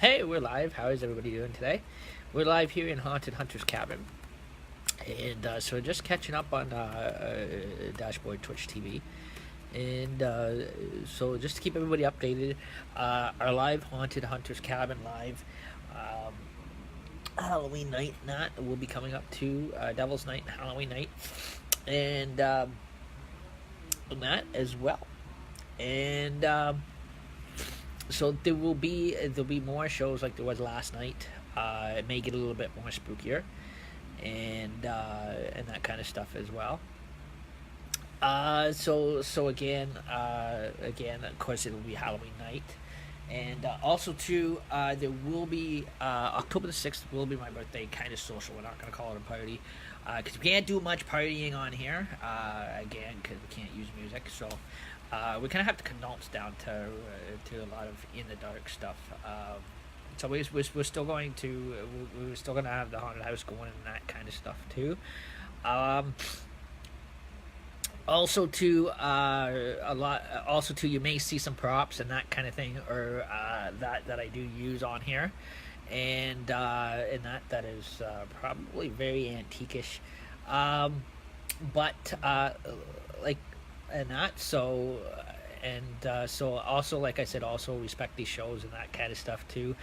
Hey, we're live. How is everybody doing today? We're live here in Haunted Hunter's Cabin. And so just catching up on Dashboard Twitch TV. And so just to keep everybody updated, our live Haunted Hunter's Cabin live Halloween night, will be coming up to Devil's Night and Halloween night. And that as well. And so there'll be more shows like there was last night. It may get a little bit more spookier, and that kind of stuff as well. So again, of course, it'll be Halloween night, and also too, there will be October the 6th will be my birthday, kind of social. We're not gonna call it a party, because we can't do much partying on here. Again, because we can't use music, so. We kind of have to condense down to a lot of in the dark stuff. So we're still going to we're still going to have the haunted house going and that kind of stuff too. Also too you may see some props and that kind of thing, or that I do use on here, and that is probably very antique-ish, but like. And that so also, like I said, also respect these shows and that kind of stuff too.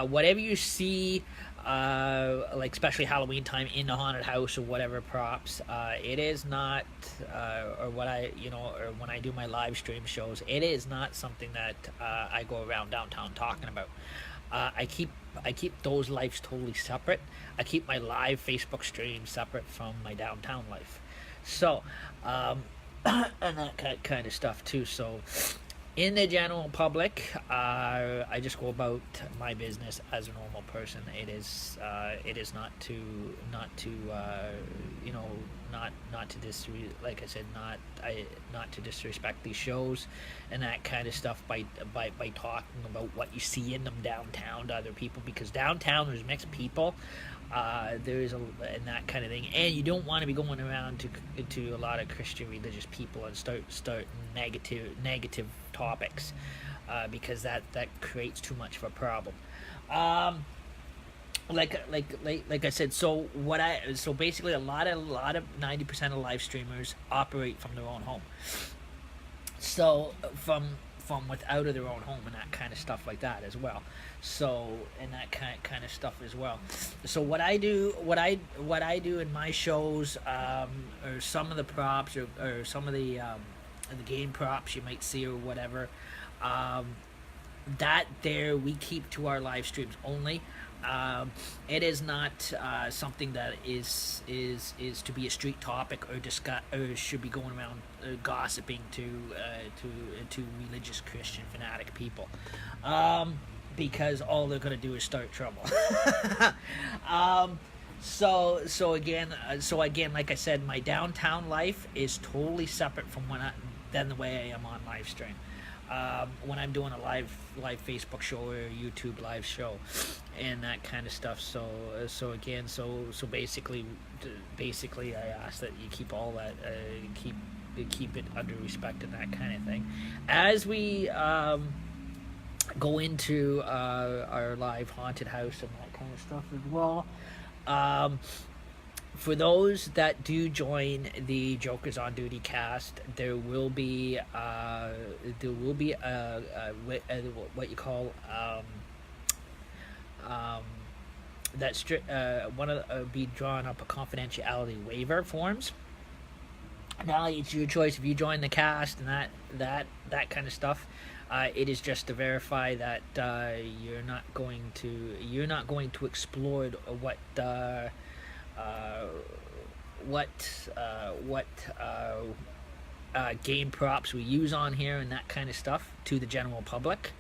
Whatever you see, like especially Halloween time in the haunted house or whatever props, it is not or what I or when I do my live stream shows, it is not something that I go around downtown talking about. I keep those lives totally separate. I keep my live Facebook stream separate from my downtown life. So and that kind of stuff too. So in the general public, I just go about my business as a normal person. It is not to like I said, not to disrespect these shows and that kind of stuff by talking about what you see in them downtown to other people, because downtown there's mixed people. There is and that kind of thing, and you don't want to be going around to a lot of Christian religious people and start negative topics, because that creates too much of a problem. Like I said, so basically a lot of 90% of live streamers operate from their own home. So from without their own home and that kind of stuff like that as well. So and that kind of stuff as well. So what I do in my shows, or some of the props, or some of the game props you might see or whatever, that there we keep to our live streams only. It is not something that is to be a street topic or discuss, or should be going around gossiping to religious Christian fanatic people, because all they're gonna do is start trouble. So again, like I said, my downtown life is totally separate from than the way I am on live stream. When I'm doing a live Facebook show or a YouTube live show and that kind of stuff. So basically I ask that you keep all that, keep it under respect and that kind of thing. As we go into our live haunted house and that kind of stuff as well. For those that do join the Jokers on Duty cast, there will be what you call be drawn up a confidentiality waiver forms. Now it's your choice if you join the cast and that kind of stuff. It is just to verify that you're not going to explore what game props we use on here and that kind of stuff to the general public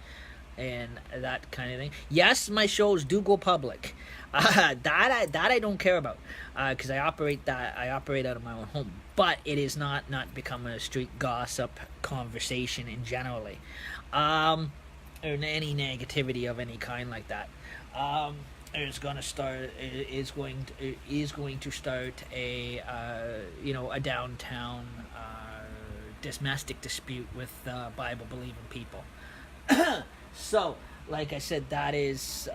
and that kind of thing. Yes, my shows do go public. That I don't care about, because I operate out of my own home. But it is not become a street gossip conversation in generally, or any negativity of any kind like that. Is going to start a downtown domestic dispute with Bible believing people. So like I said, that is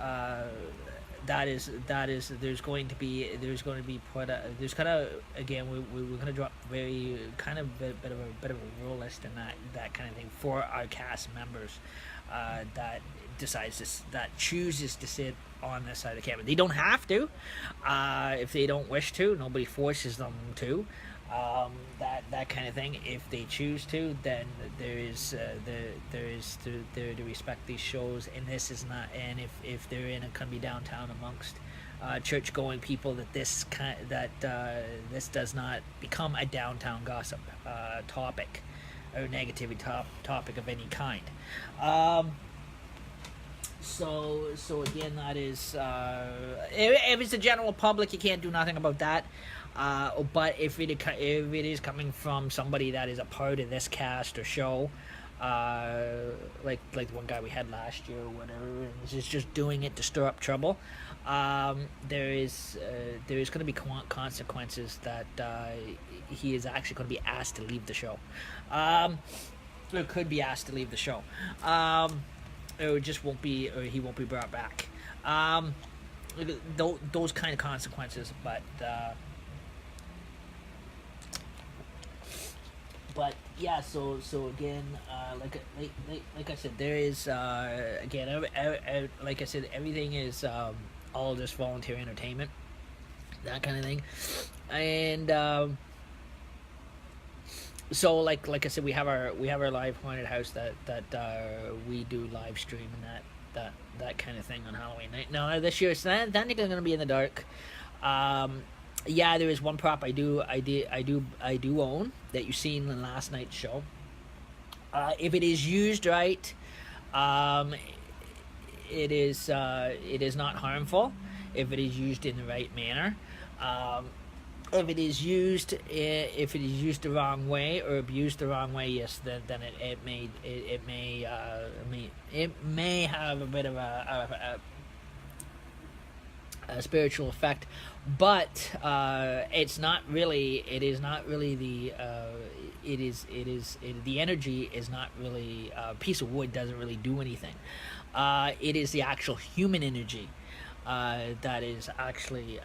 there's going to be put there's kind of, again, we're going to drop very kind of bit of a rule list and that kind of thing for our cast members that decides this, that chooses to sit on this side of the camera. They don't have to, if they don't wish to. Nobody forces them to. That kind of thing. If they choose to, then there is to respect these shows. And this is not. And if they're in a can be downtown amongst church going people, that this does not become a downtown gossip topic or negativity topic of any kind. So again, that is if it's the general public, you can't do nothing about that. But if it is coming from somebody that is a part of this cast or show, like the one guy we had last year or whatever, and is just doing it to stir up trouble, there is going to be consequences that he is actually going to be asked to leave the show, or could be asked to leave the show. Or just won't be, or he won't be brought back. Those kind of consequences, but yeah. So again, like I said, there is again, like I said, everything is all just volunteer entertainment, that kind of thing, and. So like I said, we have our live haunted house that we do live stream and that kind of thing on Halloween night. Now this year it's not going to be in the dark. Yeah, there is one prop I do own that you seen in last night's show. If it is used right, it is not harmful. If it is used in the right manner. If it is used the wrong way or abused the wrong way, yes, then it may have a bit of a spiritual effect, but it's not really. It is not really the. The energy is not really. A piece of wood doesn't really do anything. It is the actual human energy. That is actually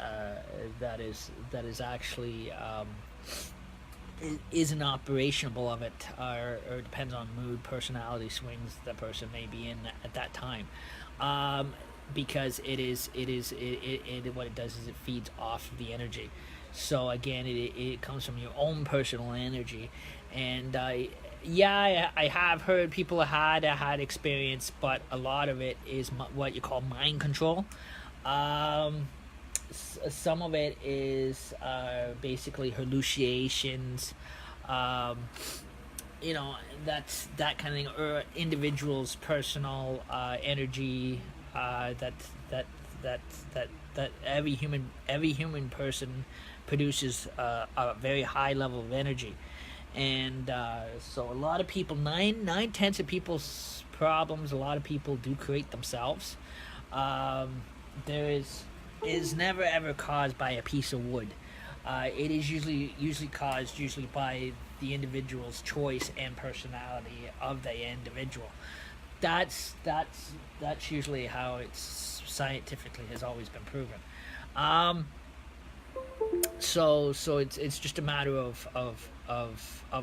is an operationable of it, or depends on mood, personality swings the person may be in at that time, because it what it does is it feeds off of the energy. So again, it comes from your own personal energy, and yeah, I have heard people had experience, but a lot of it is what you call mind control. Some of it is basically hallucinations, that's that kind of thing, or individuals' personal energy, that every human person produces a very high level of energy, and so a lot of people, 9/10 of people's problems, a lot of people do create themselves. There is never ever caused by a piece of wood. It is usually caused by the individual's choice and personality of the individual. That's usually how it's scientifically has always been proven. So it's just a matter of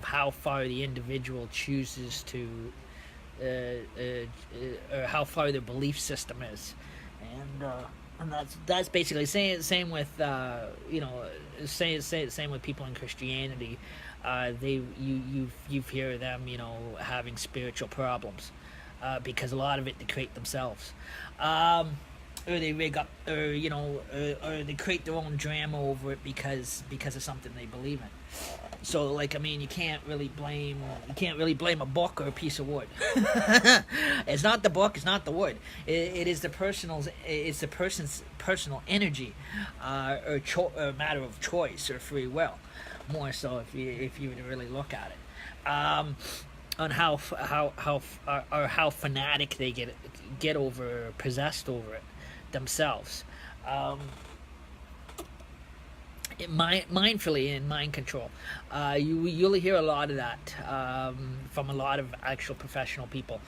how far the individual chooses to, or how far their belief system is, and that's basically same with same with people in Christianity. You hear them having spiritual problems, because a lot of it they create themselves, or they rig up, or they create their own drama over it because of something they believe in. So, you can't really blame a book or a piece of wood. It's not the book, it's not the wood. It is the person's personal energy, or a matter of choice or free will, more so if you were to really look at it. On how fanatic they get over, possessed over it themselves. Mindfully in mind control. You'll hear a lot of that from a lot of actual professional people.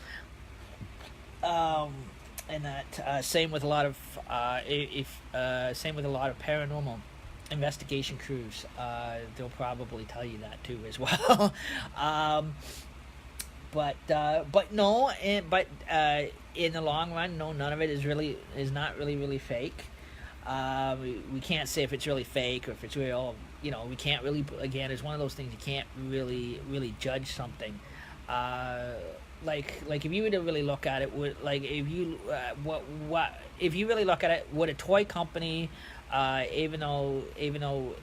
and that same with a lot of if same with a lot of paranormal investigation crews. They'll probably tell you that too as well. um, but no, in the long run, no, none of it is not really fake. We can't say if it's really fake or if it's real. We can't really. Again, it's one of those things you can't really judge something. Uh, like if you were to really look at it, would like if you what if you really look at it, would a toy company, even though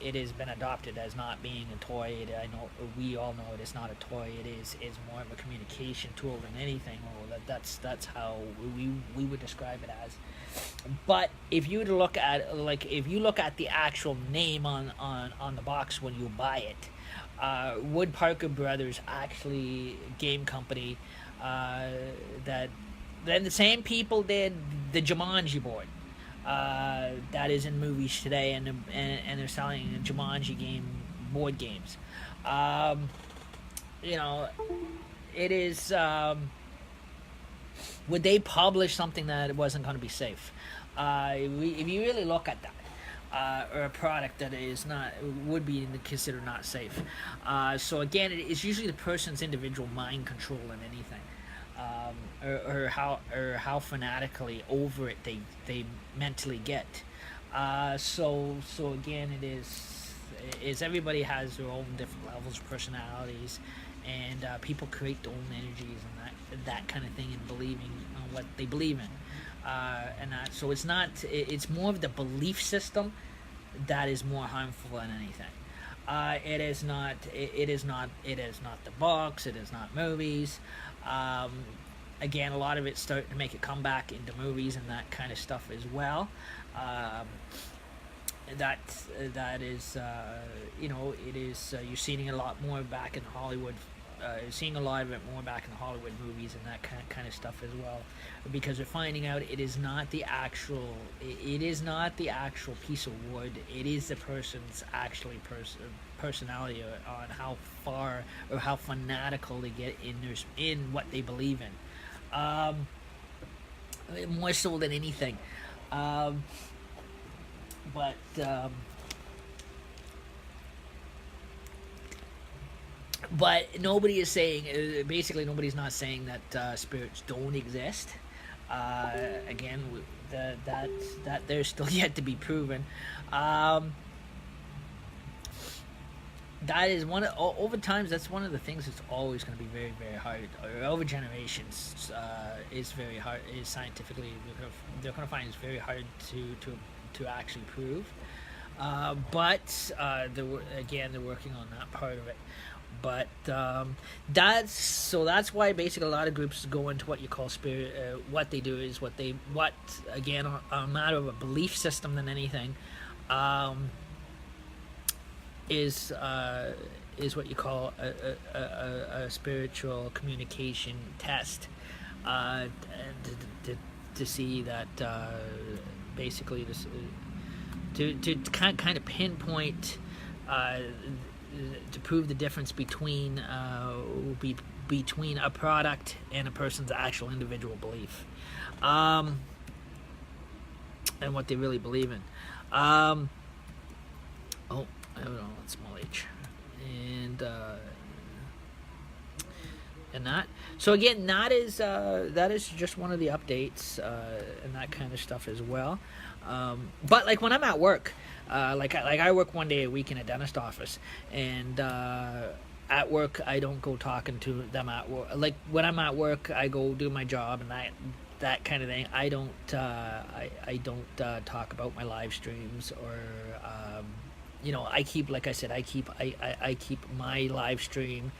it has been adopted as not being a toy, I know we all know it is not a toy. It is more of a communication tool than anything. Well, that's how we would describe it as. But if you were to look at if you look at the actual name on the box when you buy it, Wood Parker Brothers actually game company, that then the same people did the Jumanji board, that is in movies today, and they're selling the Jumanji game board games. Um, you know, it is. Would they publish something that it wasn't going to be safe? If you really look at that, or a product that is not would be considered not safe. So again, it's usually the person's individual mind control in anything, or how fanatically over it they mentally get. So again, it is everybody has their own different levels of personalities, and people create their own energies and that kind of thing, and believing on what they believe in. And that, so it's not, it's more of the belief system that is more harmful than anything. It is not the books, it is not movies. um, Again, a lot of it's starting to make it come back into movies and that kind of stuff as well. um, that that is, it is, you're seeing a lot more back in Hollywood. Seeing a lot of it more back in Hollywood movies and that kind of stuff as well, because we're finding out it is not the actual piece of wood. It is the person's actually personality, on how far or how fanatical they get in what they believe in. More so than anything. Um, but nobody is saying, basically nobody's not saying that spirits don't exist. Again, that there's still yet to be proven. um, that is over times, that's one of the things that's always going to be very very hard, or over generations, is very hard, is scientifically they're going to find it's very hard to actually prove. But they're working on that part of it. But that's why basically a lot of groups go into what you call spirit. What they do is what again, a matter of a belief system than anything. um, is what you call a spiritual communication test, to see that, basically this, to kind of pinpoint, uh, to prove the difference between a product and a person's actual individual belief, and what they really believe in. Oh, I don't know, that's small H, and that. So again, that is just one of the updates, and that kind of stuff as well. But like when I'm at work, I work one day a week in a dentist office, and at work I don't go talking to them at work. Like when I'm at work, I go do my job and that kind of thing. I don't talk about my live streams, or I keep, like I said, I keep my live stream,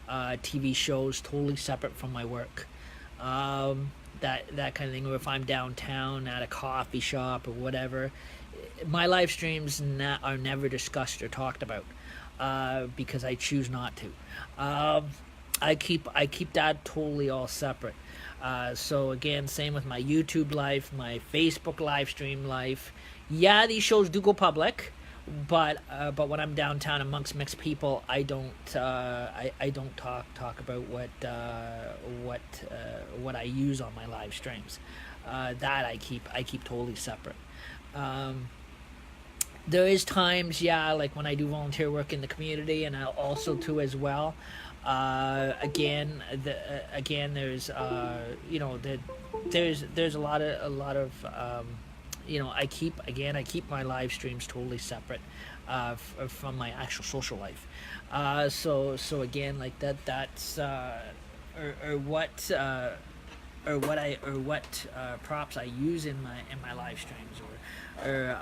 TV shows totally separate from my work. That kind of thing. Or if I'm downtown at a coffee shop or whatever, my live streams are never discussed or talked about, because I choose not to. I keep that totally all separate. So again, same with my YouTube life, my Facebook live stream life. Yeah, these shows do go public, but when I'm downtown amongst mixed people, I don't talk about what I use on my live streams. that I keep totally separate. Um, there is times, yeah, like when I do volunteer work in the community, and I also too as well. Again, there's there's I keep my live streams totally separate from my actual social life. So again, like that's or what or what props I use in my live streams, or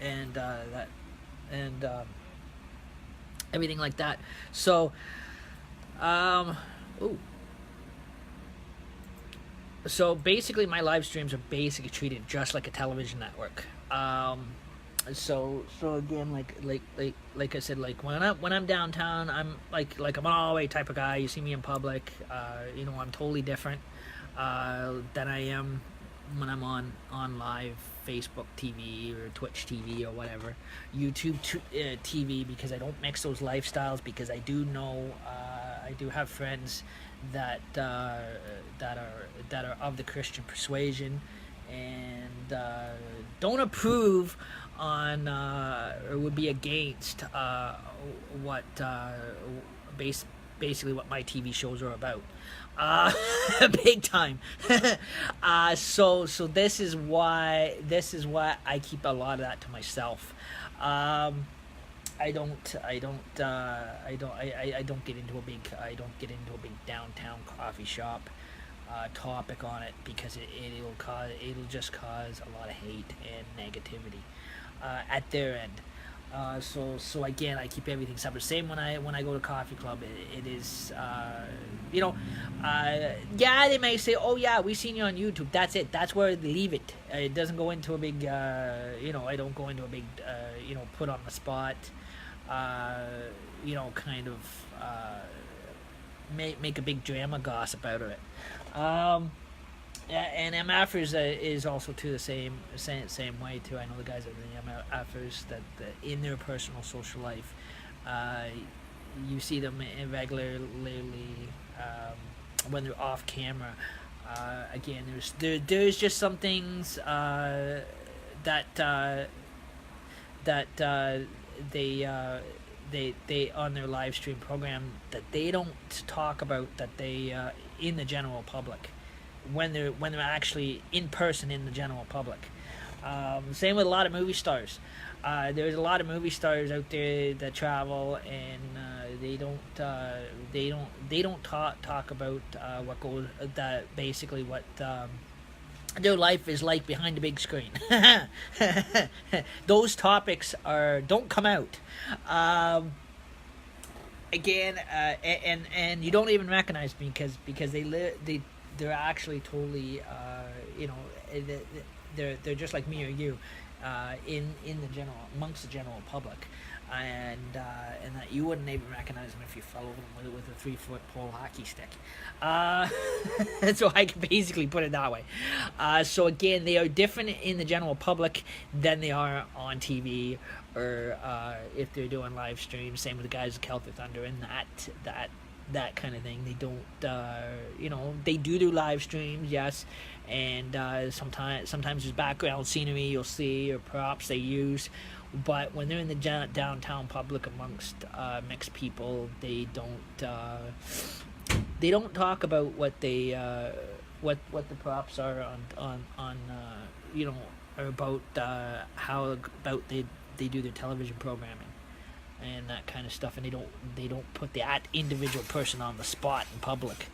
and that and everything like that. So, um, ooh. So basically, my live streams are basically treated just like a television network. So again, like I said, like when I'm downtown, I'm like I'm an all the way type of guy. You see me in public, I'm totally different than I am when I'm on live Facebook TV or Twitch TV or whatever, YouTube TV, because I don't mix those lifestyles, because I do know I do have friends that that are of the Christian persuasion, and don't approve on or would be against what basically what my TV shows are about, uh, big time. So this is why I keep a lot of that to myself. I don't get into a big downtown coffee shop topic on it, because it'll just cause a lot of hate and negativity at their end. So again, I keep everything separate. Same when I go to coffee club, it is yeah, they may say, oh yeah, we seen you on YouTube. That's it. That's where they leave it. It doesn't go into a big I don't go into a big put on the spot kind of make a big drama gossip out of it. Yeah, and MFers is also too the same way too. I know the guys that are the MFers that in their personal social life, you see them regularly when they're off camera. Again, there's just some things that they on their live stream program that they don't talk about, that they in the general public, when they're actually in person in the general public. Same with a lot of movie stars. There's a lot of movie stars out there that travel, and they don't talk about what goes that basically what their life is like behind the big screen. Those topics don't come out. Again, and you don't even recognize me, because they're actually totally they're just like me or you in the general amongst the general public, and that you wouldn't even recognize them if you fell over them with a 3-foot pole hockey stick. So I can basically put it that way. So again, they are different in the general public than they are on TV, or if they're doing live streams. Same with the guys at Celtic Thunder and that kind of thing. They don't, they do live streams, yes, and sometimes there's background scenery you'll see, or props they use, but when they're in the downtown public amongst mixed people, they don't talk about what what the props are on or about how about they do their television programming and that kind of stuff, and they don't put that individual person on the spot in public,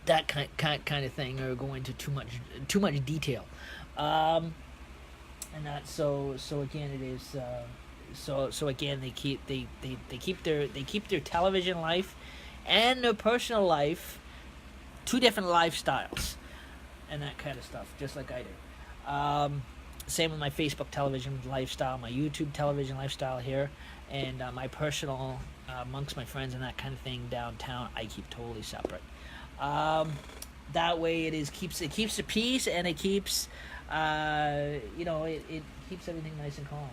that kind of thing, or go into too much detail, and that so again it is so again they keep their television life and their personal life two different lifestyles and that kind of stuff, just like I do. Same with my Facebook television lifestyle, my YouTube television lifestyle here, and my personal amongst my friends and that kind of thing downtown, I keep totally separate. That way it keeps the peace, and it keeps it keeps everything nice and calm.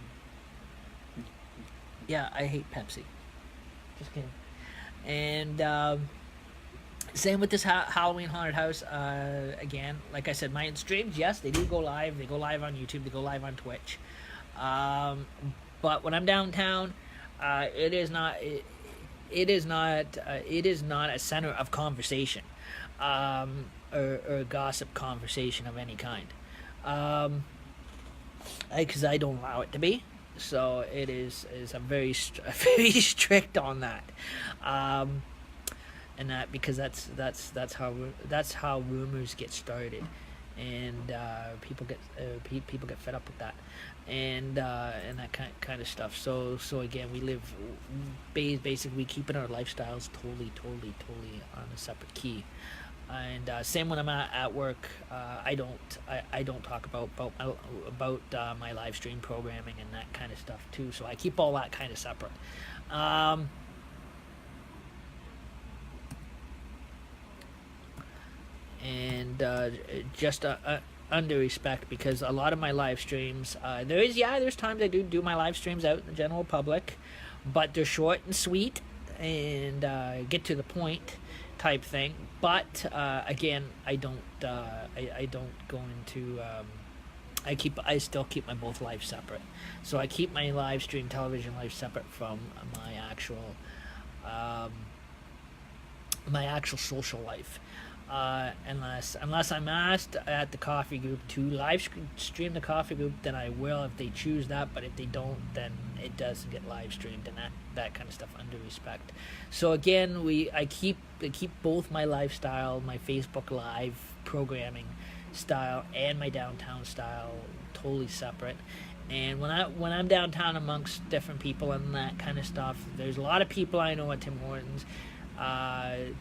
Yeah, I hate Pepsi. Just kidding. And Same with this Halloween haunted house. Again, like I said, my streams, yes, they do go live. They go live on YouTube. They go live on Twitch. Um, but when I'm downtown, it is not. It is not. It is not a center of conversation, or gossip conversation of any kind. Um, because I don't allow it to be. So it is I'm very very strict on that. Um, and that because that's how rumors get started, and people get fed up with that, and that kind of stuff. So again, we live basically keeping our lifestyles totally on a separate key. And same when I'm at work, I don't talk about my live stream programming and that kind of stuff too. So I keep all that kind of separate. Um, and just under respect, because a lot of my live streams, there's times I do my live streams out in the general public, but they're short and sweet and get to the point type thing. But again, I don't go into I still keep my both lives separate. So I keep my live stream television life separate from um, my actual social life. Unless I'm asked at the coffee group to stream the coffee group, then I will if they choose that. But if they don't, then it doesn't get live streamed, and that kind of stuff under respect. So again, I keep both my lifestyle, my Facebook Live programming style, and my downtown style totally separate. And when I'm downtown amongst different people and that kind of stuff, there's a lot of people I know at Tim Hortons.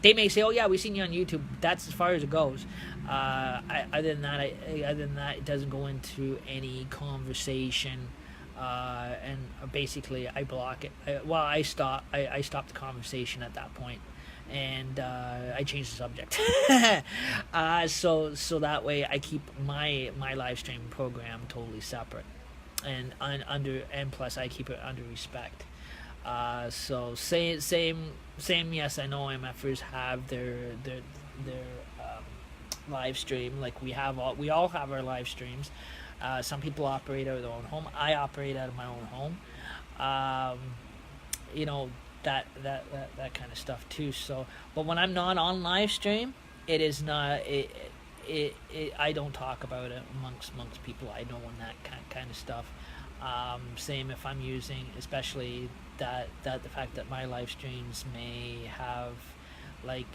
They may say, "Oh yeah, we've seen you on YouTube." That's as far as it goes. Other than that, it doesn't go into any conversation. And basically, I block it. I stop the conversation at that point, and I change the subject. So that way, I keep my live stream program totally separate, and plus I keep it under respect. So same. Yes, I know MFers have their live stream. Like we all have our live streams. Some people operate out of their own home. I operate out of my own home. Um, you know that kind of stuff too. So, but when I'm not on live stream, it is not I don't talk about it amongst people I know and that kind of stuff. Same if I'm using, especially that the fact that my live streams may have like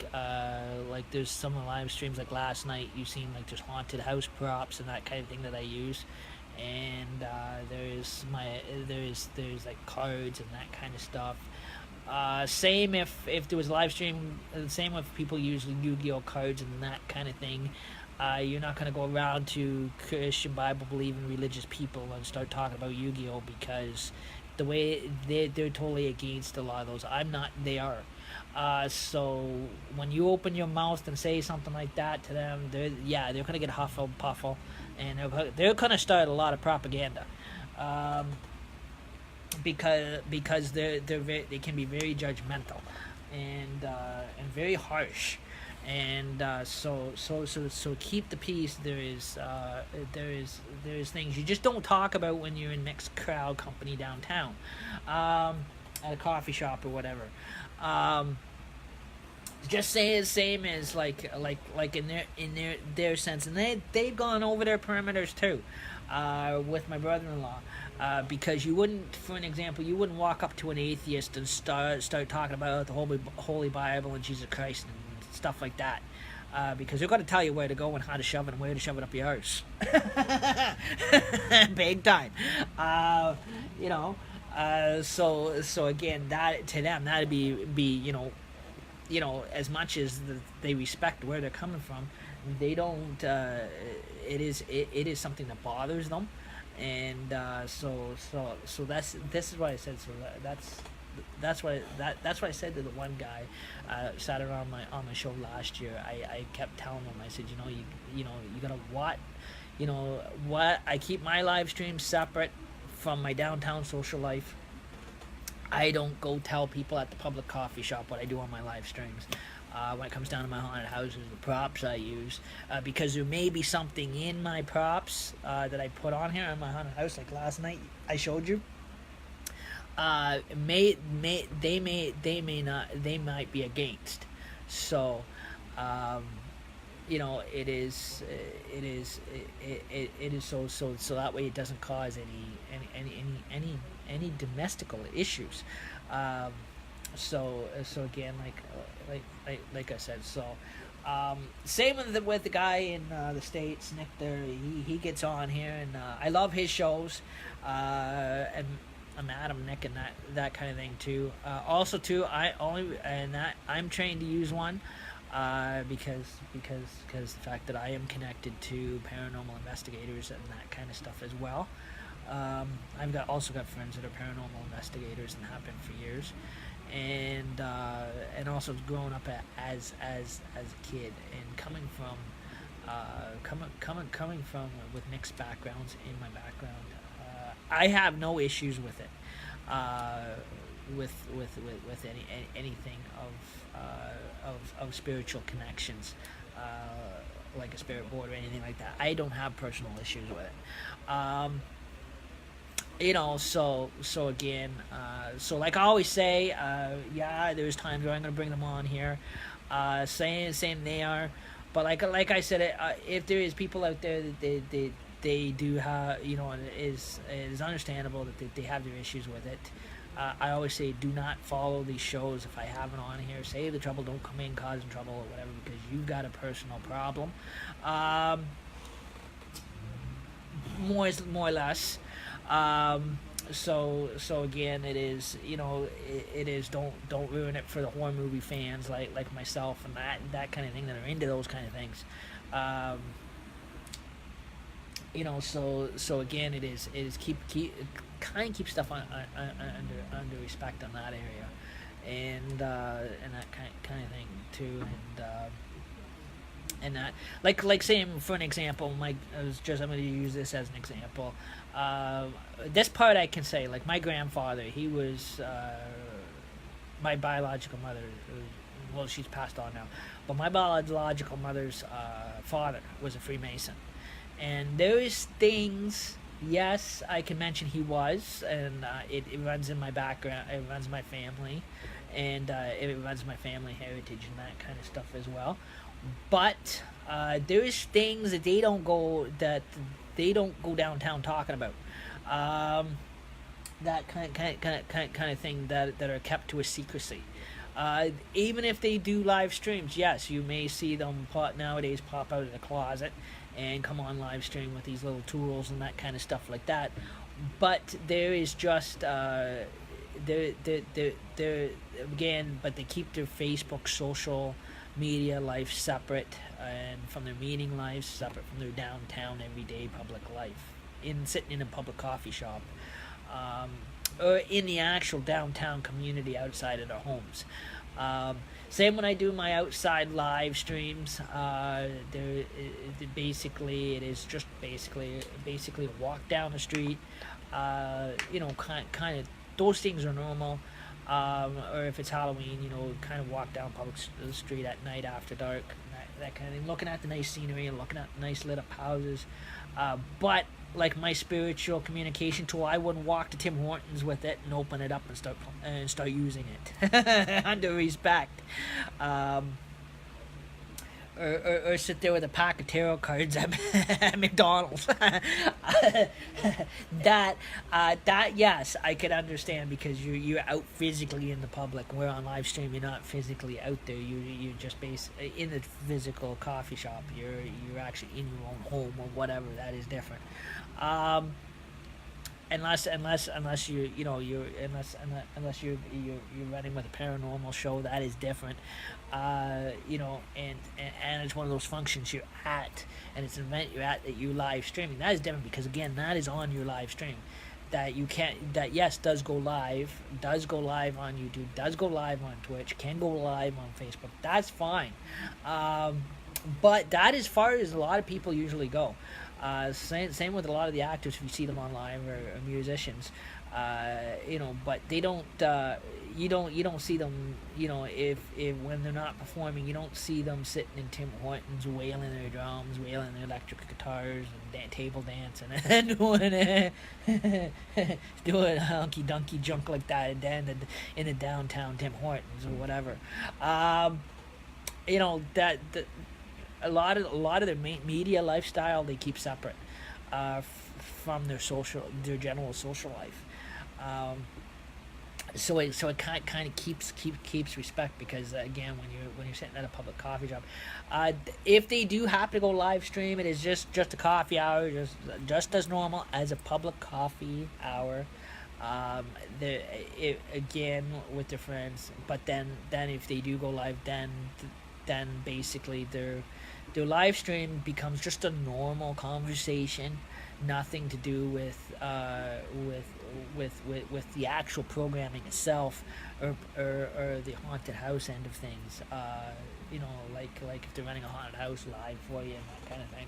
there's some of the live streams like last night you've seen like there's haunted house props and that kind of thing that I use, and there's like cards and that kind of stuff. Same if there was a live stream. Same if people use Yu-Gi-Oh cards and that kind of thing. You're not going to go around to Christian Bible believing religious people and start talking about Yu-Gi-Oh because the way they're totally against a lot of those. I'm not. They are. So when you open your mouth and say something like that to them, they're gonna get huffle puffle, and they're gonna start a lot of propaganda. Um, because they can be very judgmental and very harsh, and so keep the peace. There is things you just don't talk about when you're in mixed crowd company downtown, at a coffee shop or whatever. um, just say the same as like in their sense, and they've gone over their perimeters too, with my brother-in-law, because you wouldn't, for an example, you wouldn't walk up to an atheist and start talking about the Holy Bible and Jesus Christ and stuff like that. Because they're going to tell you where to go and how to shove it and where to shove it up your arse. Big time. You know, so again, that to them that'd be as much as they respect where they're coming from, they don't. It is something that bothers them, and so this is what I said. So that's what I said to the one guy, sat around on my show last year. I kept telling him, I said, you gotta what I keep my live streams separate from my downtown social life. I don't go tell people at the public coffee shop what I do on my live streams. when it comes down to my haunted houses, the props I use, because there may be something in my props that I put on here in my haunted house, like last night I showed you. They might be against. So, um, it is so that way it doesn't cause any domestical issues. Um, so again, like I said, so same with the guy in the States, Nick. There, he gets on here, and I love his shows, and I'm Adam, Nick, and that kind of thing too. Also, too, I'm trained to use one. Because the fact that I am connected to paranormal investigators and that kind of stuff as well. Also got friends that are paranormal investigators and have been for years, and also growing up as a kid and coming from with mixed backgrounds in my background, I have no issues with it. With anything of spiritual connections, like a spirit board or anything like that. I don't have personal issues with it. So again, so like I always say, yeah, there's times where I'm gonna bring them on here, saying they are, but like I said, if there is people out there that they do have, it is understandable that they have their issues with it. I always say, do not follow these shows if I have it on here. Save the trouble, don't come in causing trouble or whatever, because you've got a personal problem. More or less. So again, it is, it is, don't ruin it for the horror movie fans like myself and that kind of thing, that are into those kind of things. So again, it is keep kind of keep stuff under respect on that area, and that kind of thing too, and that like saying, for an example, I'm going to use this as an example. This part I can say, like my grandfather, he was my biological mother. Well, she's passed on now, but my biological mother's father was a Freemason. And those things, yes, I can mention he was, and it runs in my background, it runs my family, and it runs my family heritage and that kind of stuff as well. But there's things that they don't go downtown talking about. That kind of thing that are kept to a secrecy. Even if they do live streams, yes, you may see them nowadays pop out of the closet and come on live stream with these little tools and that kind of stuff like that. But there is just they're again, but they keep their Facebook social media life separate, and from their meeting lives separate from their downtown everyday public life, sitting in a public coffee shop, or in the actual downtown community outside of their homes. Same when I do my outside live streams. Basically, it is just basically a walk down the street. Kind of those things are normal. Or if it's Halloween, kind of walk down public street at night after dark, that kind of thing. Looking at the nice scenery and looking at nice lit up houses. But like my spiritual communication tool, I wouldn't walk to Tim Hortons with it and open it up and start using it under respect. Or sit there with a pack of tarot cards at McDonald's. that yes, I could understand, because you're out physically in the public. We're on live stream. You're not physically out there. You're just in the physical coffee shop. You're actually in your own home or whatever. That is different. Unless you're running with a paranormal show, that is different. And it's one of those functions you're at, and it's an event you're at that you live streaming. That is different, because again, that is on your live stream. That you can't. That yes, does go live on YouTube, does go live on Twitch, can go live on Facebook. That's fine. But that is as far as a lot of people usually go. Same with a lot of the actors, if you see them online, or musicians. But they don't. You don't see them. If when they're not performing, you don't see them sitting in Tim Hortons wailing their drums, wailing their electric guitars, and table dancing and doing hunky dunky junk like that in the downtown Tim Hortons or whatever. That a lot of their media lifestyle they keep separate from their general social life. Um, so it kind of keeps respect, because again, when you're sitting at a public coffee shop, if they do have to go live stream, it is just a coffee hour, just as normal as a public coffee hour. Again with their friends, but then if they do go live, then basically their live stream becomes just a normal conversation, nothing to do with the actual programming itself, or the haunted house end of things. Like if they're running a haunted house live for you and that kind of thing.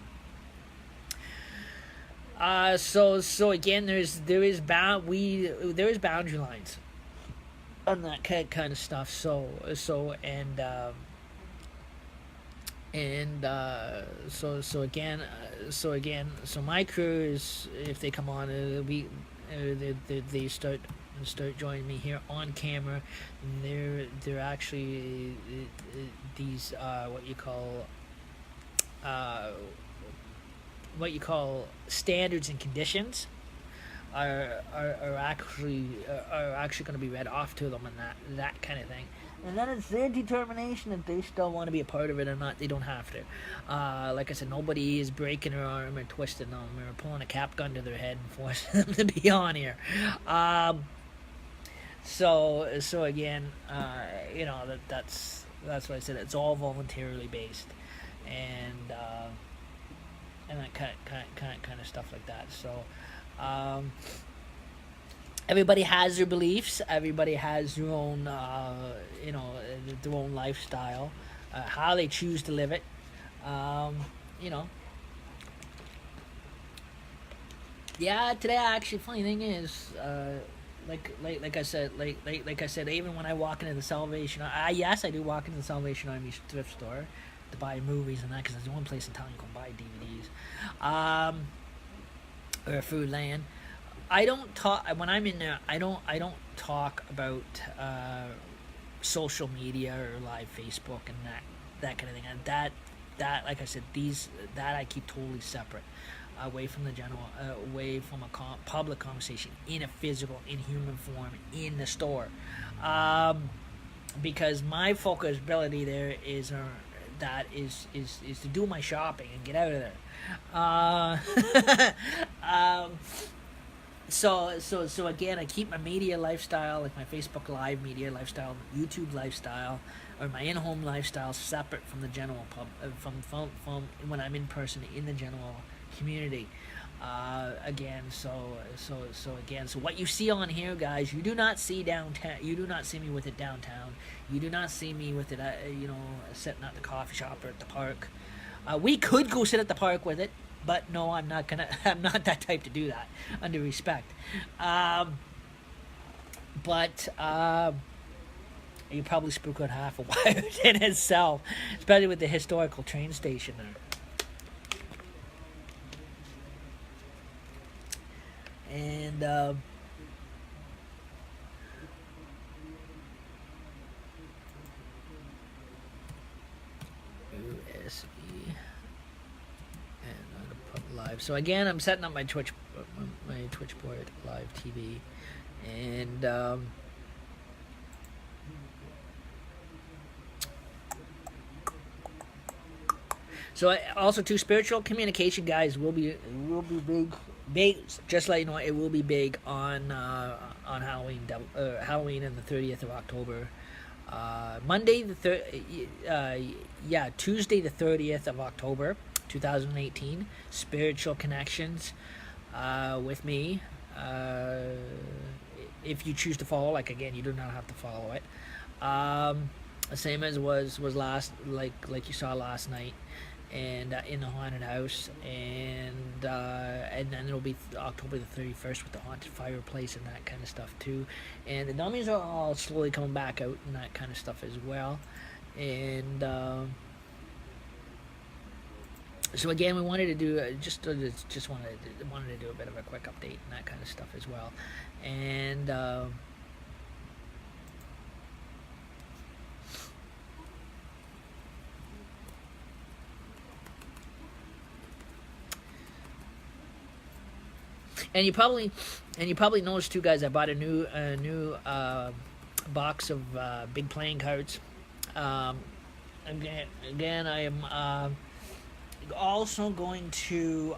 So again, there is boundary lines on that kind of stuff. So my crew is, if they come on, they start joining me here on camera. They're actually these uh, what you call standards and conditions are actually going to be read off to them, and that kind of thing. And then it's their determination if they still want to be a part of it or not. They don't have to. Like I said, nobody is breaking their arm or twisting them or pulling a cap gun to their head and forcing them to be on here. So again, that's what I said. It's all voluntarily based, and that kind of stuff like that. So. Everybody has their beliefs. Everybody has their own, their own lifestyle, how they choose to live it. You know. Yeah, today actually, funny thing is, like I said, even when I walk into the Salvation, yes, I do walk into the Salvation Army thrift store to buy movies and that, because it's the one place in town you can buy DVDs. Or Foodland. I don't talk when I'm in there. I don't talk about social media or live Facebook and that kind of thing. And that like I said, that I keep totally separate, away from the general, away from a public conversation, in a physical, in human form, in the store, because my focus ability there is to do my shopping and get out of there. So again, I keep my media lifestyle, like my Facebook Live media lifestyle, YouTube lifestyle, or my in-home lifestyle, separate from the general from when I'm in person in the general community. So what you see on here, guys, you do not see downtown. You do not see me with it downtown. You do not see me with it, sitting at the coffee shop or at the park. We could go sit at the park with it, but no, I'm not gonna. I'm not that type to do that. Under respect, but you probably spook out half of Wyerton itself, especially with the historical train station there. And USB, and I'm gonna put live. So again, I'm setting up my Twitch board, live TV, and so also too, spiritual communication, guys, will be big. Just let you know, it will be big on Halloween, Halloween and the 30th of October. Tuesday the 30th of October, 2018. Spiritual connections, with me. If you choose to follow, like again, you do not have to follow it. Same as was last, like you saw last night. and in the haunted house, and then it'll be October the 31st with the haunted fireplace and that kind of stuff too. And the dummies are all slowly coming back out and that kind of stuff as well. And so again, we wanted to do just wanted to do a bit of a quick update and that kind of stuff as well. And and you probably noticed too, guys. I bought a new box of big playing cards. Um, again, I am also going to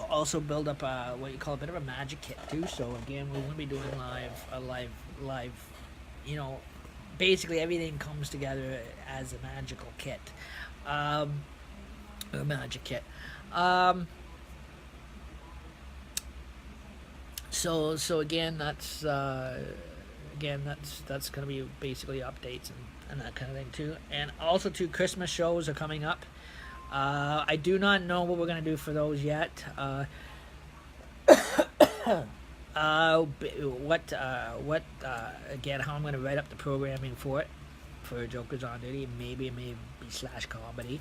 also build up what you call a bit of a magic kit too. So again, we're going to be doing live. You know, basically everything comes together as a magical kit, a magic kit. So again, that's that's going to be basically updates and that kind of thing too. And also, two Christmas shows are coming up. I do not know what we're going to do for those yet. What again? How I'm going to write up the programming for it for Jokers on Duty? Maybe it may be slash comedy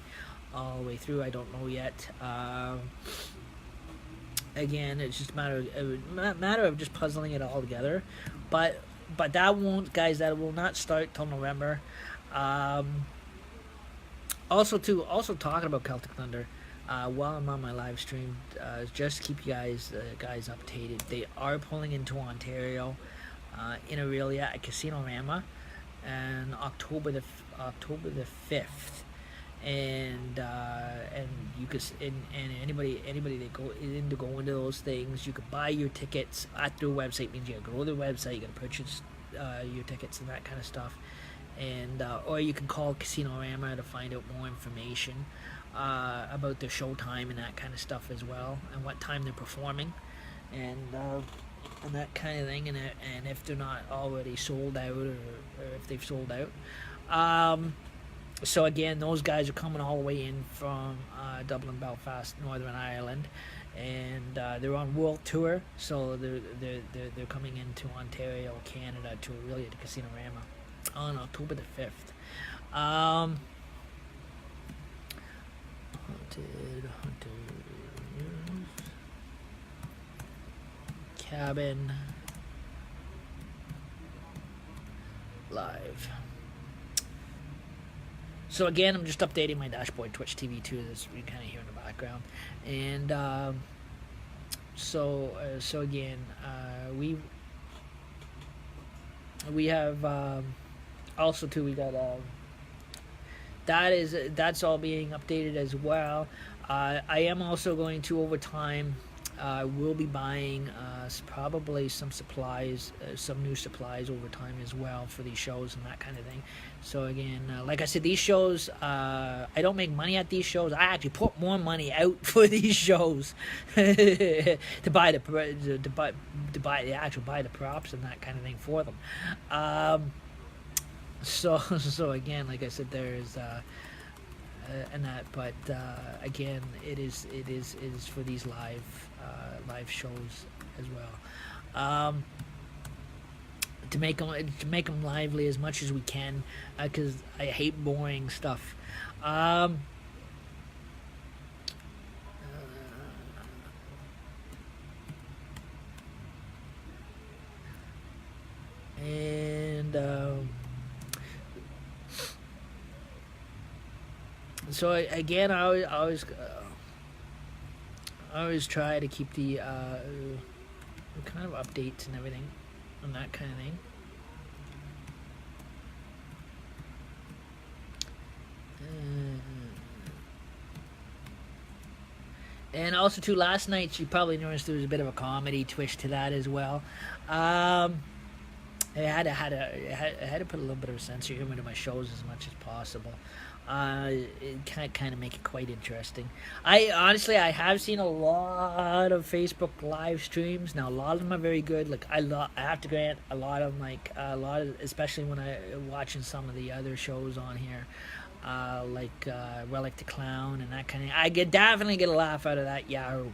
all the way through. I don't know yet. Again, it's just a matter of just puzzling it all together, but that won't, guys. That will not start till November. Also talking about Celtic Thunder, while I'm on my live stream, just keep you guys updated. They are pulling into Ontario, in Aurelia at Casino-Rama, and October the 5th. And you could and anybody that go into those things, you could buy your tickets at their website. Means you gotta go to their website, you gotta purchase your tickets and that kind of stuff, and or you can call Casino-Rama to find out more information about their show time and that kind of stuff as well, and what time they're performing, and that kind of thing, and if they're not already sold out, or if they've sold out. So again, those guys are coming all the way in from Dublin, Belfast, Northern Ireland, and they're on world tour. So they're coming into Ontario, Canada, to really to Casino-Rama on October the 5th. Haunted Cabin live. So again, I'm just updating my dashboard, Twitch TV too, as you kind of hear in the background. And so again, we have also too, we got that's all being updated as well. I am also going to, over time, we'll be buying probably some supplies, some new supplies over time as well for these shows and that kind of thing. So again, like I said, these shows, I don't make money at these shows. I actually put more money out for these shows to buy the props and that kind of thing for them. So again, like I said, there's and that, but again, it is for these live shows as well, to make them lively as much as we can, because I hate boring stuff. And so again, I always try to keep the kind of updates and everything and that kind of thing. And also too, last night you probably noticed there was a bit of a comedy twist to that as well. I had to put a little bit of a censor humor into my shows as much as possible. It kind of make it quite interesting. I honestly have seen a lot of Facebook live streams. Now a lot of them are very good. Like I have to grant, a lot of especially when I watching some of the other shows on here. Relic the Clown and that kind of. Definitely get a laugh out of that Yahoo.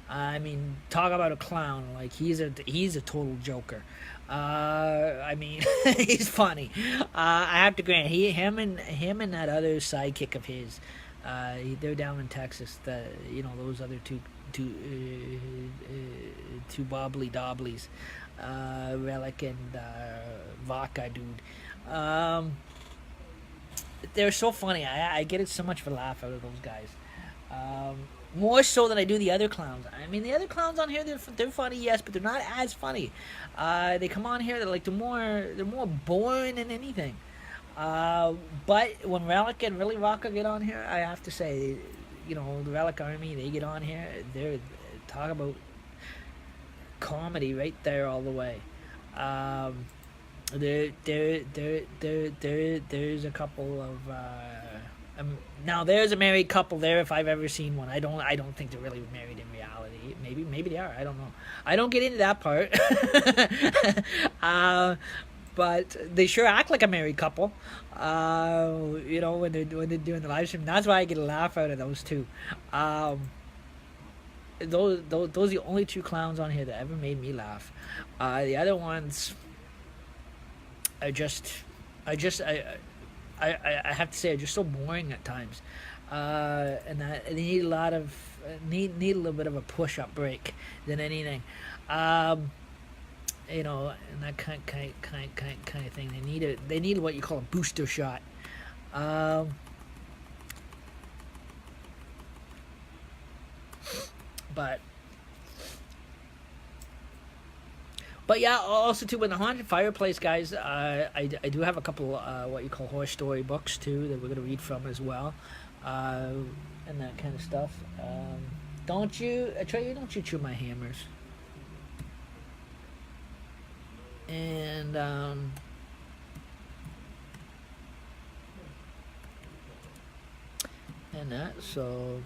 I mean, talk about a clown. Like he's a total joker. I mean, he's funny. I have to grant him and that other sidekick of his. They're down in Texas. Those other two bobbly dobblies, Relic and Vodka dude. They're so funny. I get it so much of a laugh out of those guys. More so than I do the other clowns. I mean, the other clowns on here, they're funny, yes, but they're not as funny. They come on here, they're more boring than anything. But when Relic and Really Rocka get on here, I have to say, the Relic Army, they get on here, they're talk about comedy right there all the way. There's a couple of now there's a married couple there if I've ever seen one. I don't think they're really married in reality. Maybe they are. I don't know. I don't get into that part. But they sure act like a married couple. When they're doing the live stream. That's why I get a laugh out of those two. Those are the only two clowns on here that ever made me laugh. The other ones are I have to say, are just so boring at times, and that they need a lot of need a little bit of a push-up break than anything, and that kind of thing. They need what you call a booster shot. But yeah, also too, in the Haunted Fireplace, guys, I do have a couple what you call horror story books too that we're gonna read from as well, and that kind of stuff. Don't you chew my hammers. And that so.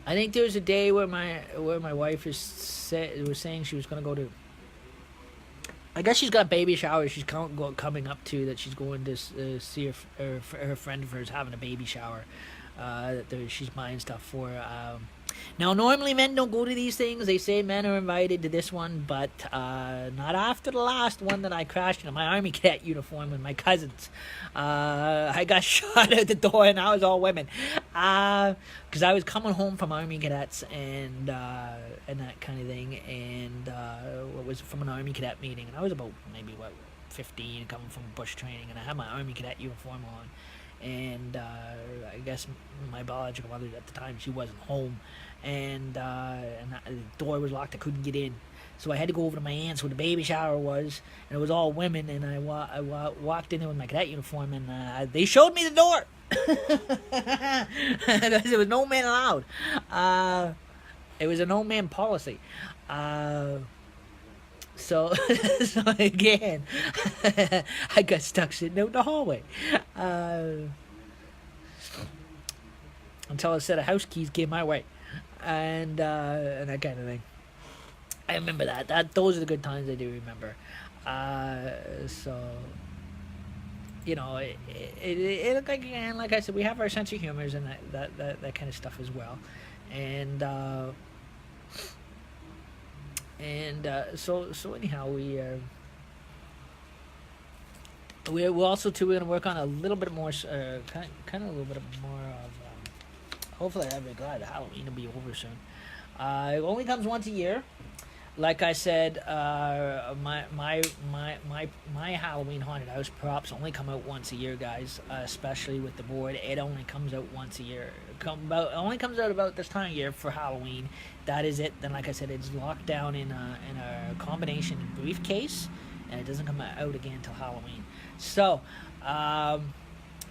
I think there was a day where my wife was saying she was gonna go to. I guess she's got a baby shower. She's coming up to that. She's going to see her friend of hers having a baby shower. That she's buying stuff for. Now, normally men don't go to these things. They say men are invited to this one, but not after the last one that I crashed in my Army Cadet uniform with my cousins. I got shot at the door, and I was all women. Because I was coming home from Army Cadets and that kind of thing, and it was from an Army Cadet meeting, and I was about maybe 15, coming from bush training, and I had my Army Cadet uniform on. And I guess my biological mother at the time, she wasn't home, and the door was locked. I couldn't get in, so I had to go over to my aunt's where the baby shower was, and it was all women. And I walked in there with my cadet uniform, and they showed me the door because there was no man allowed. It was a no man policy. So again, I got stuck sitting out in the hallway until a set of house keys came my way, and that kind of thing. I remember that. Those are the good times I do remember. So it looked like, again, like I said, we have our sense of humors and that kind of stuff as well, and. So anyhow, we're also too going to work on a little bit more, kind of a little bit more of. Hopefully, I'm glad Halloween will be over soon. It only comes once a year. Like I said, my Halloween haunted house props only come out once a year, guys. Especially with the board, it only comes out once a year. Only comes out about this time of year for Halloween. That is it. Then, like I said, it's locked down in a combination briefcase, and it doesn't come out again until Halloween. So,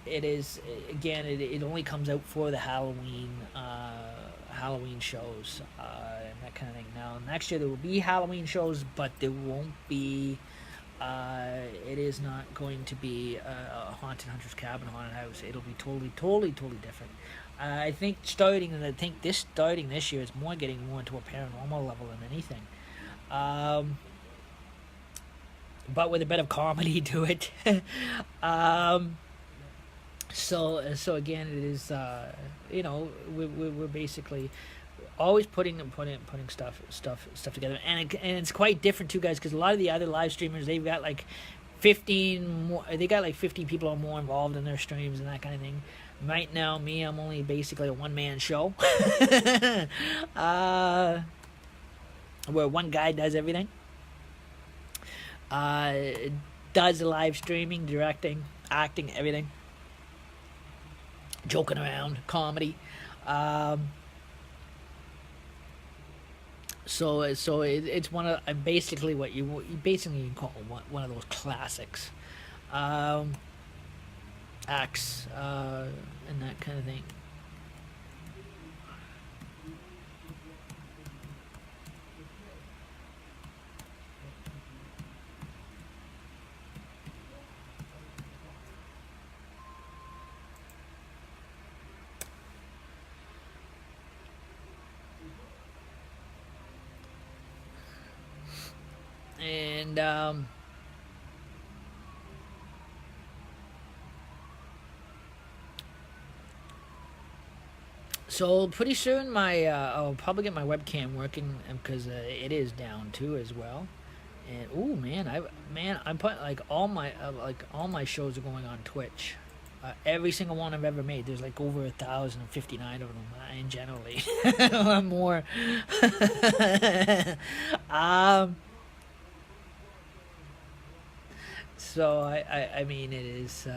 it is again. It only comes out for the Halloween shows and that kind of thing. Now, next year there will be Halloween shows, but there won't be. It is not going to be a Haunted Hunter's Cabin haunted house. It'll be totally different. I think starting this year, it's getting more into a paranormal level than anything. um, but with a bit of comedy to it. um, so again, it is we're basically always putting stuff together, and it's quite different too, guys, because a lot of the other live streamers, they've got like 15 more, they got like 15 people or more involved in their streams and that kind of thing. Right now, me, I'm only basically a one-man show. uh, where one guy does everything. uh, does the live streaming, directing, acting, everything, joking around, comedy. um, it's one of basically what you basically can call one of those classics um, acts, and that kind of thing. And so pretty soon I'll probably get my webcam working, because it is down too as well. And oh man, I'm putting all my shows are going on Twitch. Every single one I've ever made, there's like over 1,059 of them, and generally more. um, so I mean, it is.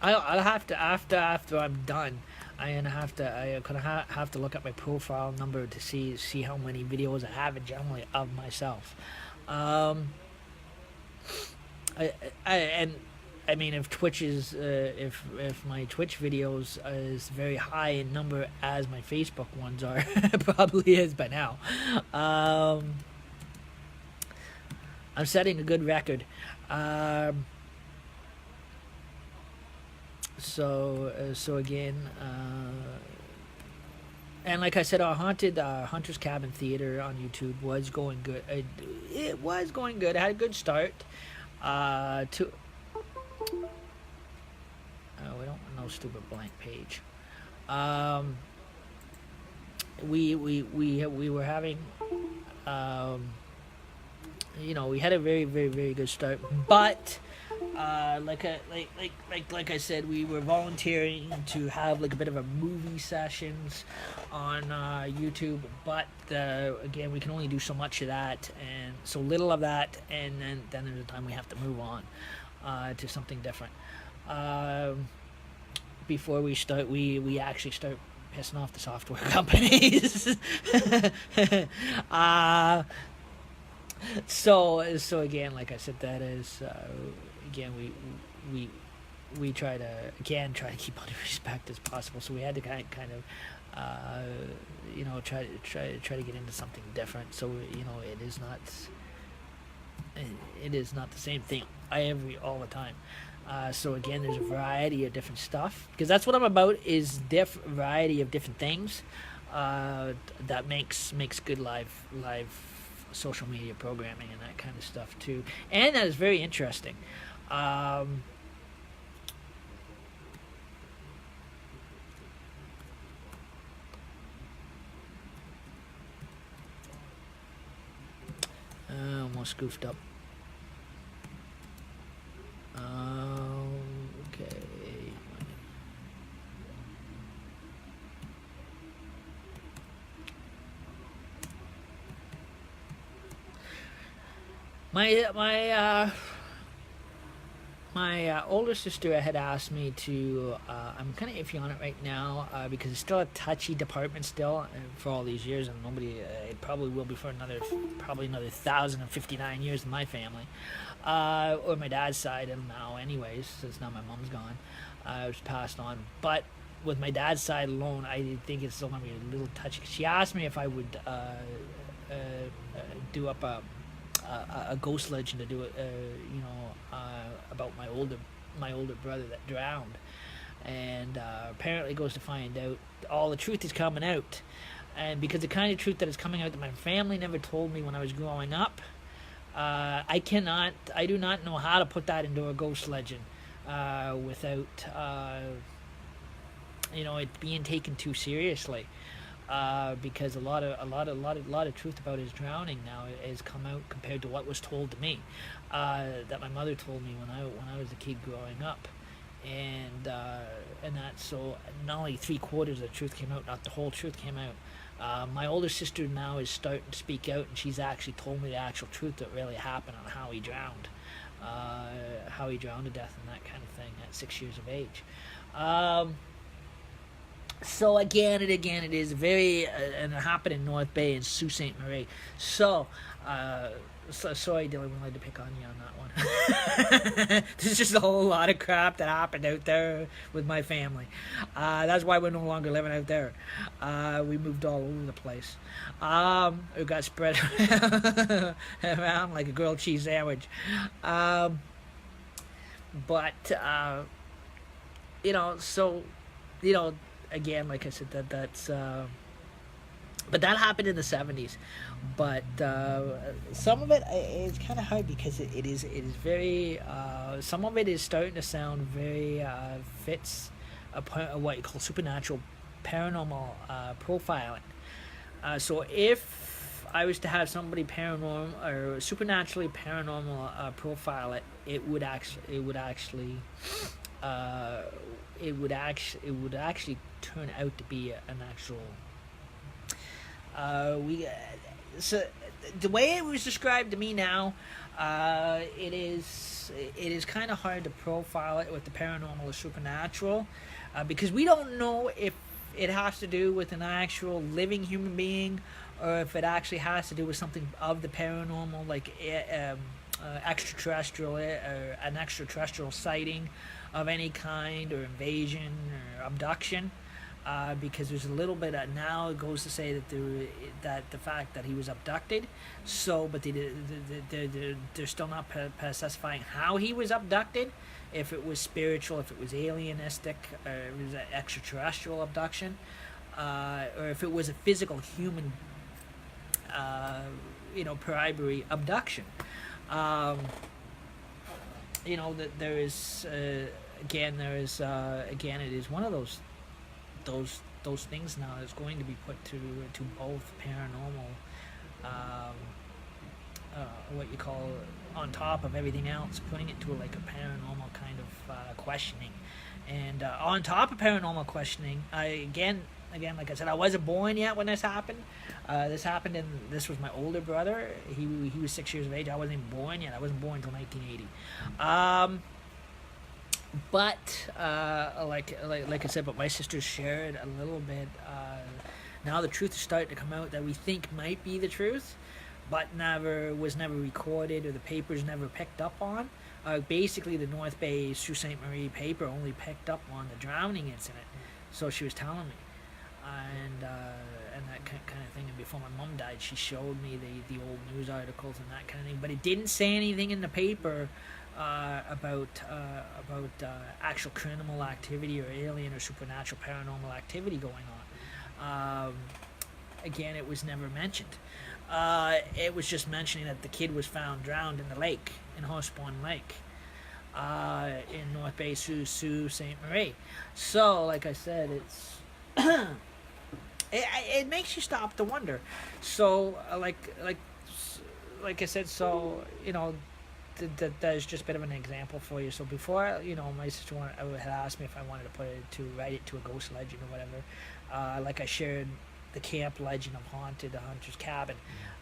I'll have to, after I'm done. I could have to look at my profile number to see how many videos I have generally of myself. Um, and I mean, if Twitch is if my Twitch videos is very high in number as my Facebook ones are, probably is by now. Um, I'm setting a good record. Um, so again, and like I said, our haunted Hunter's Cabin Theater on YouTube was going good. It was going good. It had a good start. To we don't want no stupid blank page. Um, we were having, um, we had a very very very good start, but like I said, we were volunteering to have like a bit of a movie sessions on YouTube, but again, we can only do so much of that and so little of that, and then there's a time we have to move on to something different. Um, Before we actually start pissing off the software companies. uh, so again, like I said, that is again we try to keep on respect as possible. So we had to kind of try to get into something different. So it is not the same thing all the time. So again, there's a variety of different stuff, because that's what I'm about, is variety of different things that makes good live social media programming and that kind of stuff too, and that is very interesting. Um, Almost goofed up. Okay. My older sister had asked me to. I'm kind of iffy on it right now because it's still a touchy department still for all these years, and nobody. It probably will be for another 1,059 years in my family, or my dad's side, and now, anyways, since now my mom's gone, it was passed on. But with my dad's side alone, I think it's still gonna be a little touchy. She asked me if I would uh, do up a ghost legend to do it, about my older brother that drowned. and apparently goes to find out all the truth is coming out. And because the kind of truth that is coming out that my family never told me when I was growing up, I do not know how to put that into a ghost legend without, it being taken too seriously. Because a lot of truth about his drowning now has come out compared to what was told to me, that my mother told me when I was a kid growing up, and that, so not only 3/4 of the truth came out, not the whole truth came out. My older sister now is starting to speak out, and she's actually told me the actual truth that really happened on how he drowned to death and that kind of thing at 6 years of age. So again, it is very, and it happened in North Bay in Sault Ste. Marie. So sorry, Dylan, we wanted to pick on you on that one. There's just a whole lot of crap that happened out there with my family. That's why we're no longer living out there. We moved all over the place. It got spread around like a grilled cheese sandwich. Again, like I said, but that happened in the 70s. But some of it is kind of hard because it is very, some of it is starting to sound very fits what you call supernatural paranormal profiling. So if I was to have somebody paranormal or supernaturally paranormal profile it, it would actually turn out to be an actual. So the way it was described to me now, it is kind of hard to profile it with the paranormal or supernatural, because we don't know if it has to do with an actual living human being, or if it actually has to do with something of the paranormal, like extraterrestrial, or an extraterrestrial sighting of any kind, or invasion or abduction. Because there's a little bit of, now it goes to say that the fact that he was abducted, but they're still not specifying how he was abducted, if it was spiritual, if it was alienistic, or it was an extraterrestrial abduction, or if it was a physical human bribery abduction. That there is again, it is one of those things now is going to be put to both paranormal, what you call, on top of everything else, putting it to like a paranormal kind of questioning. And on top of paranormal questioning, again, like I said, I wasn't born yet when this happened. This was my older brother. He was 6 years of age. I wasn't even born yet. I wasn't born until 1980. But like I said, but my sisters shared a little bit. Now the truth is starting to come out that we think might be the truth, but was never recorded, or the papers never picked up on. Basically, the North Bay Sault Ste. Marie paper only picked up on the drowning incident, so she was telling me, and that kind of thing. And before my mom died, she showed me the old news articles and that kind of thing. But it didn't say anything in the paper about actual criminal activity or alien or supernatural paranormal activity going on. Again, it was never mentioned. It was just mentioning that the kid was found drowned in the lake, in Hosborn Lake, in North Bay, Sault Ste. Marie. So, like I said, it's it makes you stop to wonder. So, like I said, so that is just a bit of an example for you. So before, my sister had asked me if I wanted to write it to a ghost legend or whatever. Like I shared the camp legend of the Hunter's Cabin,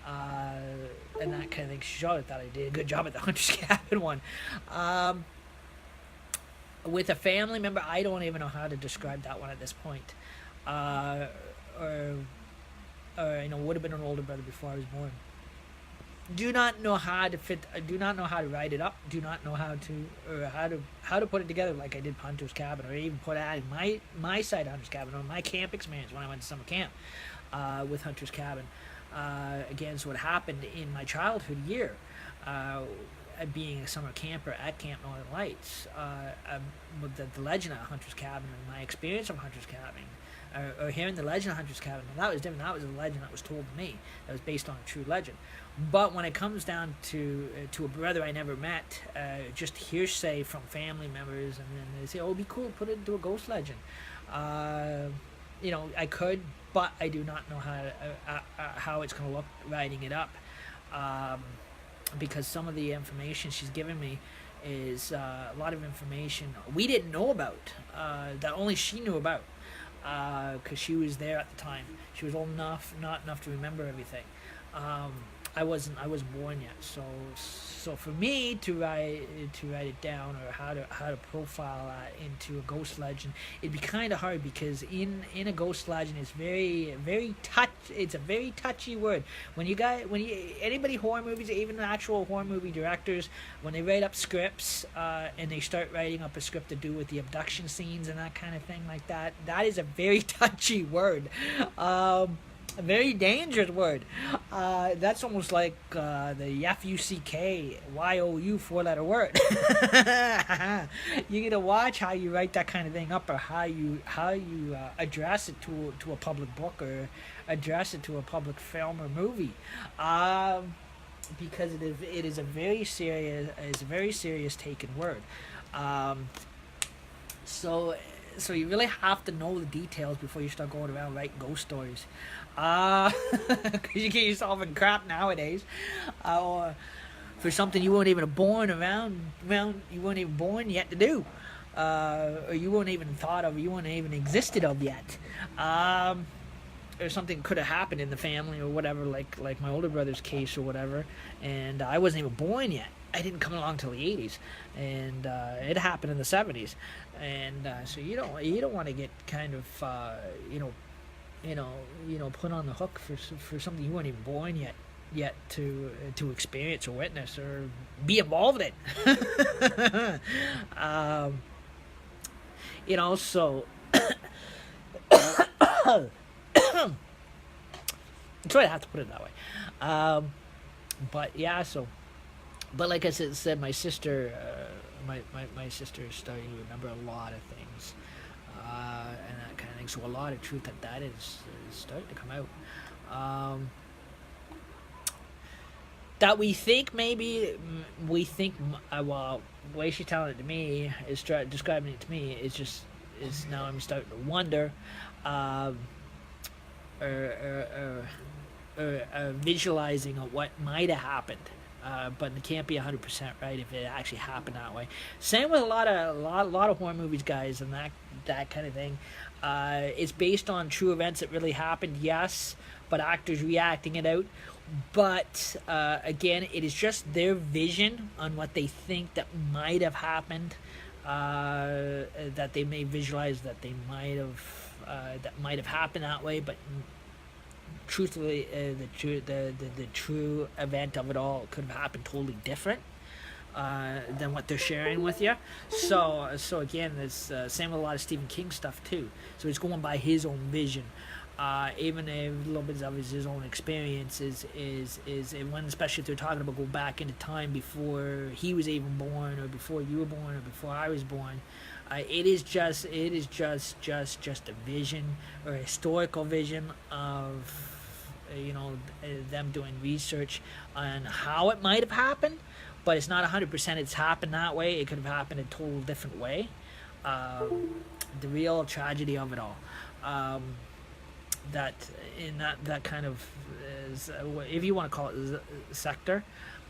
and that kind of thing. She thought I did a good job at the Hunter's Cabin one. With a family member, I don't even know how to describe that one at this point. Would have been an older brother before I was born. Do not know how to write it up. Do not know how to put it together like I did Hunter's Cabin, or even put out my side of Hunter's Cabin, or my camp experience when I went to summer camp with Hunter's Cabin. Again, so what happened in my childhood year. being a summer camper at Camp Northern Lights, with the legend of Hunter's Cabin and my experience of Hunter's Cabin, or hearing the legend of Hunter's Cabin, that was different. That was a legend that was told to me. That was based on a true legend. But when it comes down to a brother I never met, just hearsay from family members, and then they say, "Oh, it'd be cool to put it into a ghost legend." I could, but I do not know how it's going to look writing it up, because some of the information she's given me is a lot of information we didn't know about, that only she knew about, because she was there at the time. She was old enough, not enough to remember everything. I wasn't born yet, so for me to write it down, or how to profile that into a ghost legend, it'd be kind of hard, because in a ghost legend, it's it's a very touchy word. Anybody horror movies, even actual horror movie directors, when they write up scripts, and they start writing up a script to do with the abduction scenes and that kind of thing like that, that is a very touchy word. A very dangerous word. That's almost like the FUCKYOU 4-letter word. You gotta watch how you write that kind of thing up, or how you address it to a public book, or address it to a public film or movie, because it is a very serious taken word. So you really have to know the details before you start going around writing ghost stories. Because you get yourself in crap nowadays, or for something you weren't even born you weren't even born yet to do, or you weren't even thought of, you weren't even existed of yet, or something could have happened in the family or whatever, like my older brother's case or whatever, and I wasn't even born yet. I didn't come along till the 80s, and it happened in the 70s, and so you don't want to get kind of put on the hook for something you weren't even born yet to experience or witness or be involved in. So sorry, I have to put it that way. But like I said, my sister, my sister is starting to remember a lot of things, and that kind of thing. So a lot of truth that is starting to come out. That we think well, the way she's telling it to me is describing it to me is now I'm starting to wonder, or visualizing of what might have happened. But it can't be 100% right if it actually happened that way. Same with a lot of horror movies, guys, and that kind of thing. It's based on true events that really happened, yes, but actors reacting it out. But again, it is just their vision on what they think that might have happened, that they may visualize that might have happened that way, but truthfully, the true event of it all could have happened totally different than what they're sharing with you. So again, it's same with a lot of Stephen King stuff too. So he's going by his own vision, even a little bit of his own experience is when, especially if they're talking about go back into time before he was even born, or before you were born, or before I was born. It is just a vision, or a historical vision of them doing research on how it might have happened, but it's not 100% it's happened that way. It could have happened a total different way. The real tragedy of it all, that kind of is, if you want to call it sector,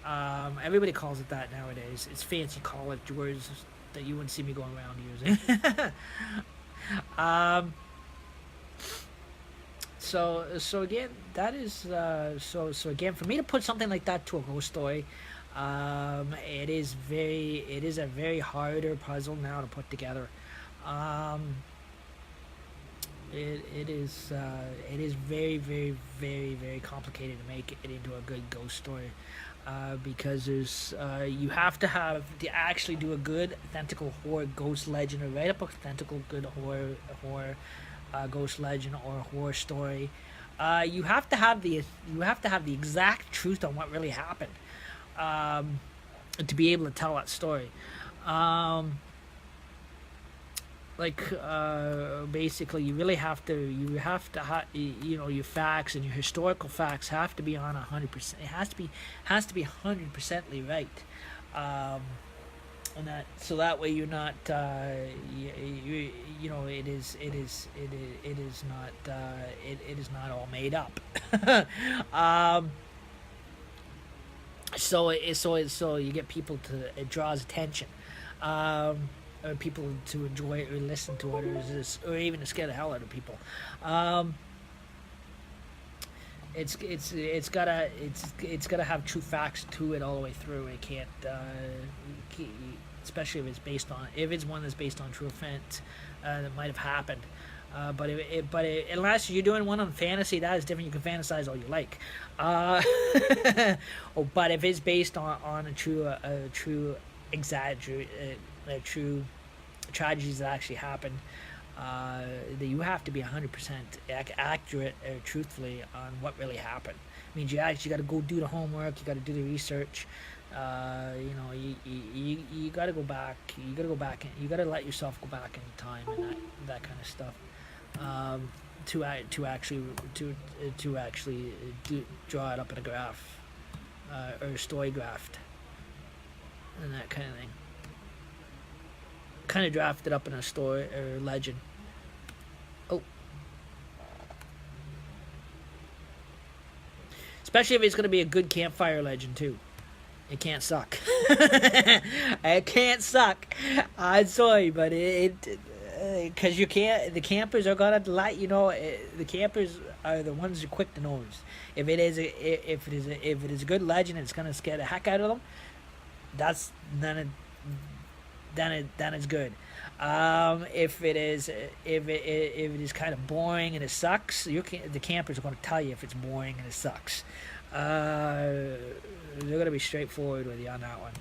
everybody calls it that nowadays. It's fancy college words that you wouldn't see me going around using. So again, that is so again, for me to put something like that to a ghost story, it is a very harder puzzle now to put together. It is very, very, very, very complicated to make it into a good ghost story, because there's you have to actually do a good authentic horror ghost legend, or write up authentic good horror ghost legend or horror story. You have to have the exact truth on what really happened. to be able to tell that story. Um, basically, you really have to your facts and your historical facts have to be on 100%. It has to be 100%ly right. Um, and that so that way you're not it is not it is not all made up. um, so you get people to, it draws attention, or people to enjoy it or listen to it, or even to scare the hell out of people. Um, it's gotta have true facts to it all the way through. It can't, especially if it's one that's based on true events that might have happened. Unless you're doing one on fantasy, that is different. You can fantasize all you like. Uh, but if it's based on a true exaggerate, true tragedies that actually happened, that you have to be 100% accurate or truthfully on what really happened. I mean, you actually got to go do the homework. You got to do the research. You got to go back. You got to go back. You got to let yourself go back in time and that kind of stuff. To actually draw it up in a graph, or a story graph, and that kind of thing. Kind of draft it up in a story or legend. Oh, especially if it's going to be a good campfire legend too. It can't suck. It can't suck. I'm sorry, but because you can't. The campers are gonna let you know. The campers are the ones who are quick to notice. If it is a good legend, it's gonna scare the heck out of them. That's then it's good. If it is kind of boring and it sucks, the campers are going to tell you if it's boring and it sucks. They're going to be straightforward with you on that one.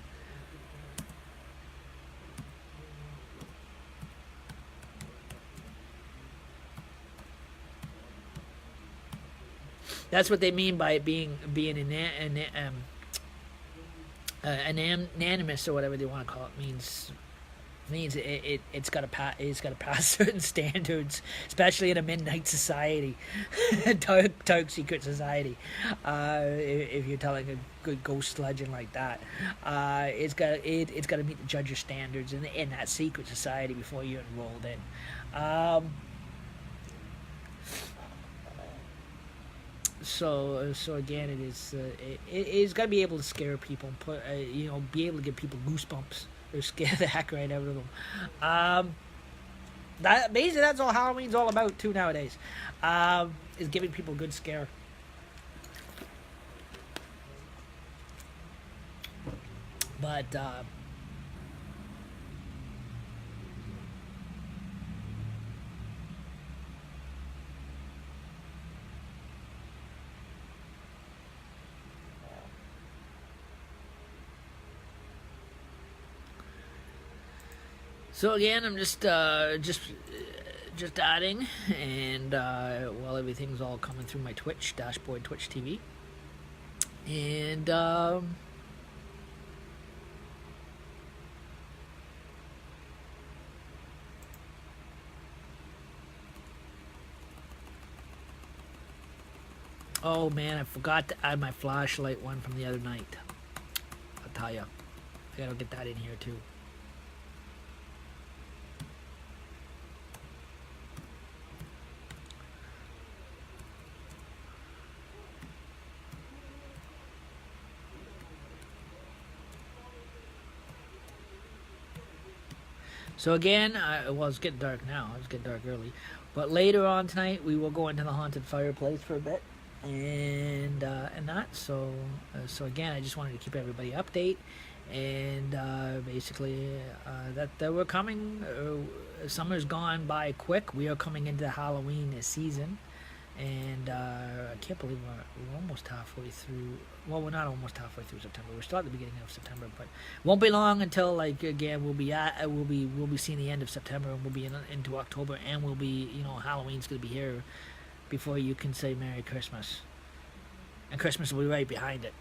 That's what they mean by it being anonymous, or whatever they want to call it. Means it's got to pass certain standards, especially in a midnight society, dark secret society. If you're telling a good ghost legend like that, it's got to meet the judge's standards in that secret society before you're enrolled in. So again, it's got to be able to scare people, and be able to give people goosebumps or scare the heck right out of them. That's all Halloween's all about too nowadays. Is giving people a good scare. But so again, I'm just adding, and everything's all coming through my Twitch dashboard, Twitch TV, and oh man, I forgot to add my flashlight one from the other night. I'll tell you, I gotta get that in here too. So again, it's getting dark now. It's getting dark early, but later on tonight we will go into the haunted fireplace for a bit, and that. So again, I just wanted to keep everybody update, and basically that we're coming. Summer's gone by quick. We are coming into the Halloween season. And I can't believe we're almost halfway through. Well, we're not almost halfway through September. We're still at the beginning of September, but it won't be long until we'll be seeing the end of September, and we'll be into October, and we'll be Halloween's gonna be here before you can say Merry Christmas, and Christmas will be right behind it.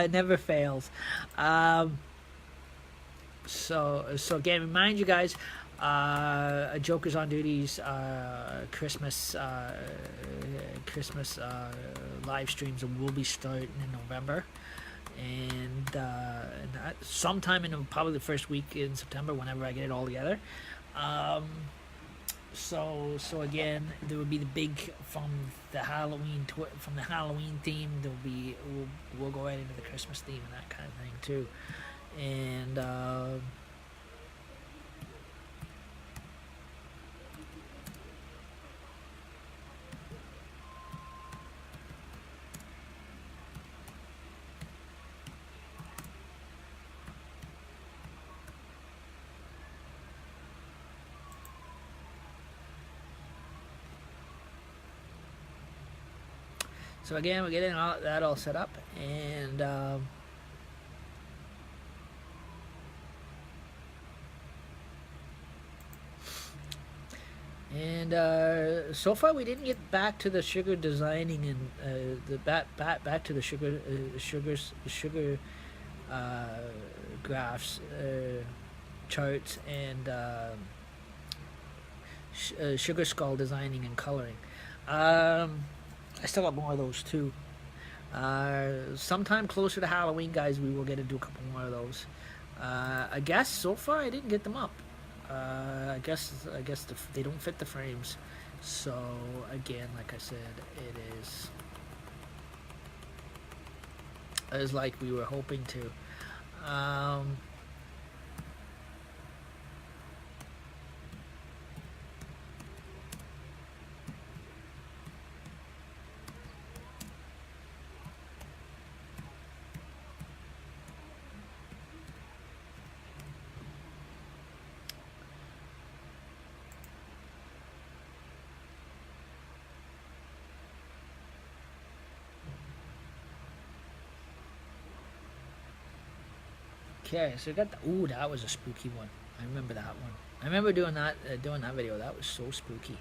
Never fails. Um, so again, remind you guys, Joker's on Duty's Christmas live streams will be starting in November, and sometime in probably the first week in September, whenever I get it all together. Um, so again, there will be the big from the Halloween from the Halloween theme. We'll go right into the Christmas theme and that kind of thing too, and. So again, we're getting that all set up, and so far we didn't get back to the sugar designing and the back to the sugar graphs, charts, and sugar skull designing and coloring. I still got more of those too. Sometime closer to Halloween, guys, we will get to do a couple more of those. I guess so far I didn't get them up. I guess they don't fit the frames. So again, like I said, it is like we were hoping to. Okay, so we got the. Ooh, that was a spooky one. I remember that one. I remember doing that video. That was so spooky.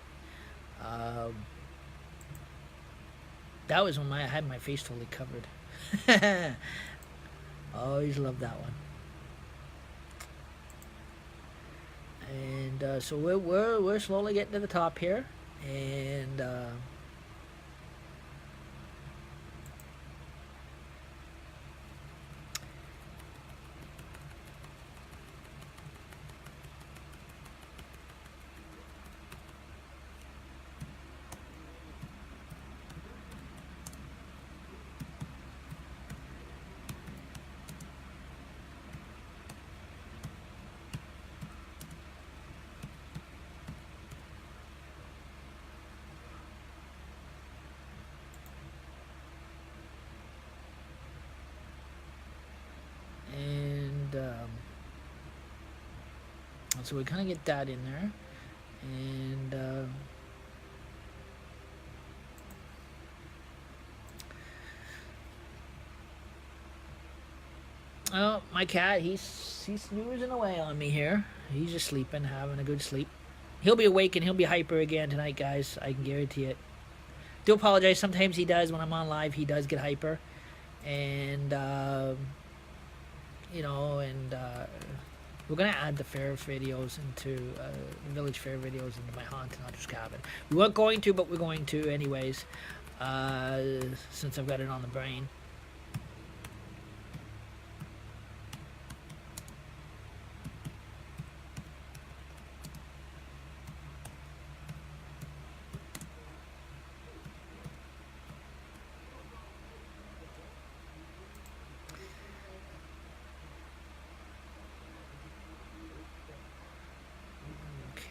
That was when I had my face totally covered. Always loved that one. And so we're slowly getting to the top here, and. So we kind of get that in there, and oh, my cat, he's snoozing away on me here. He's just sleeping, having a good sleep. He'll be awake and he'll be hyper again tonight, guys. I can guarantee it. Do apologize. Sometimes he does when I'm on live. He does get hyper, and we're gonna add the fair videos into the village fair videos into my haunted hunter's cabin. We weren't going to, but we're going to anyways, since I've got it on the brain.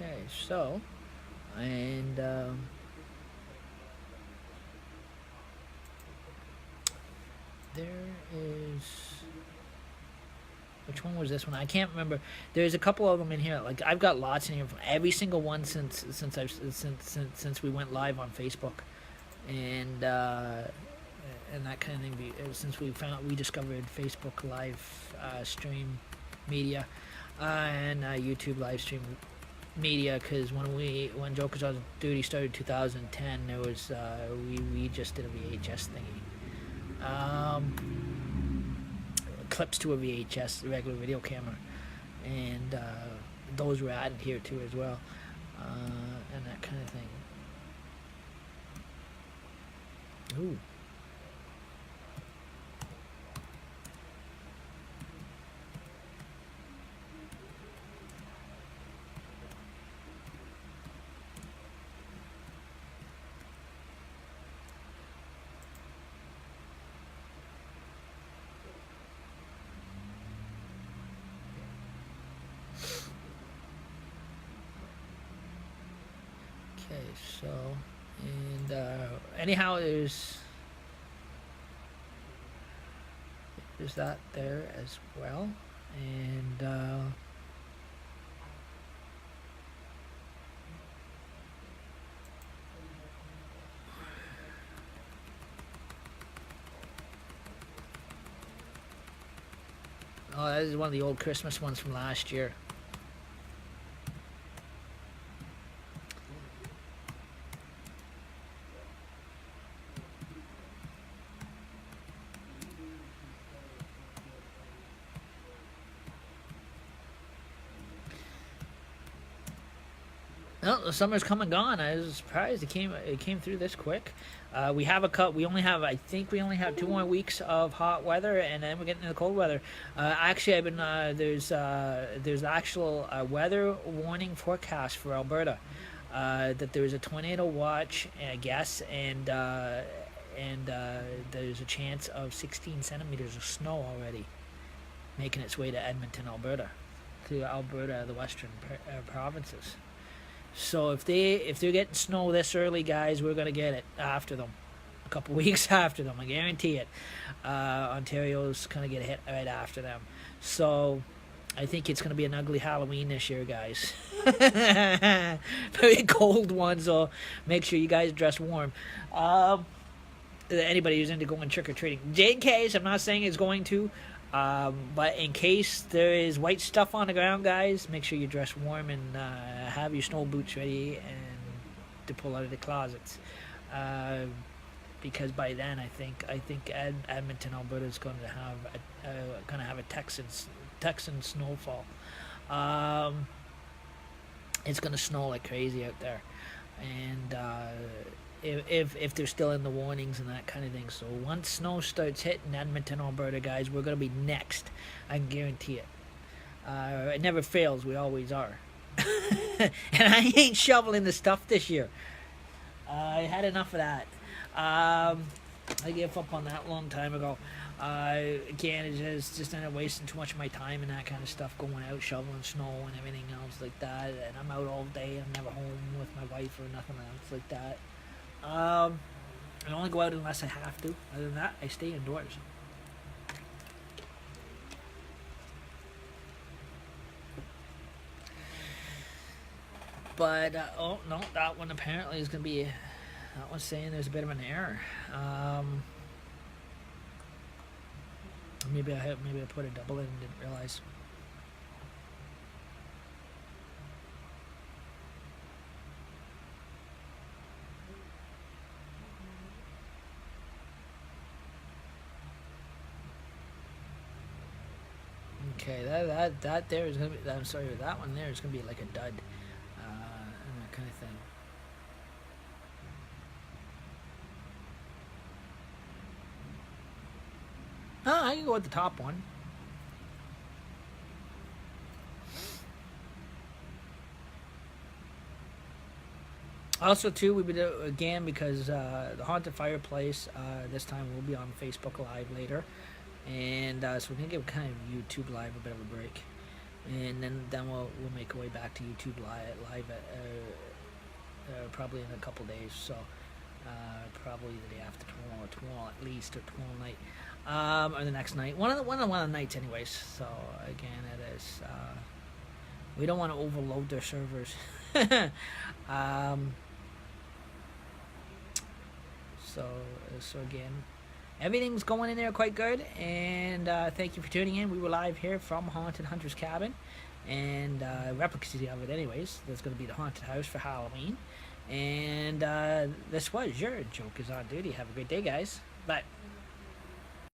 Okay, so, and there is, which one was this one? I can't remember. There's a couple of them in here. Like I've got lots in here from every single one since we went live on Facebook, and that kind of thing. Since we discovered Facebook live stream media and YouTube live stream media, because when Joker's on Duty started 2010, there was we just did a VHS thingy. clips to a VHS, regular video camera, and those were added here too as well, and that kind of thing. Ooh. Okay, so, and anyhow, there's that there as well, and oh, that is one of the old Christmas ones from last year. No, the summer's come and gone. I was surprised it came through this quick. We have a cut. We only have, I think, we only have 2 more weeks of hot weather, and then we're getting into cold weather. Actually, I've been there's the actual weather warning forecast for Alberta. That there's a tornado watch, I guess, and there's a chance of 16 centimeters of snow already making its way to Edmonton, Alberta, to Alberta, the western provinces. So if they're getting snow this early, guys, we're gonna get it after them, a couple weeks after them. I guarantee it. Ontario's gonna get hit right after them. So I think it's gonna be an ugly Halloween this year, guys. Very cold one, so make sure you guys dress warm. Anybody who's into going trick or treating, in case, I'm not saying it's going to. But in case there is white stuff on the ground, guys, make sure you dress warm and have your snow boots ready and to pull out of the closets. Because by then, I think Edmonton, Alberta is going to have a Texan snowfall. It's going to snow like crazy out there, and if they're still in the warnings and that kind of thing. So once snow starts hitting Edmonton, Alberta, guys, we're going to be next. I can guarantee it. It never fails. We always are. And I ain't shoveling the stuff this year. I had enough of that. I gave up on that a long time ago. Again, it's just ended up wasting too much of my time and that kind of stuff, going out shoveling snow and everything else like that. And I'm out all day. I'm never home with my wife or nothing else like that. I only go out unless I have to. Other than that, I stay indoors. But oh no, that one apparently is going to be. That one's saying there's a bit of an error. Maybe I put a double in and didn't realize. Okay, that there is gonna be. I'm sorry, that one there is gonna be like a dud, and that kind of thing. Oh, I can go with the top one. Also, too, we would do again because the haunted fireplace. This time we'll be on Facebook Live later, and so we're gonna give kind of YouTube Live a bit of a break, and then we'll make our way back to YouTube Live probably in a couple days. So probably the day after tomorrow at least, or tomorrow night, or the next night. One of the nights, anyways. So again, it is. We don't want to overload their servers. So again, everything's going in there quite good, and thank you for tuning in. We were live here from Haunted Hunter's Cabin, and replicas of it anyways. That's going to be the haunted house for Halloween, and this was your Joke is on Duty. Have a great day, guys. Bye.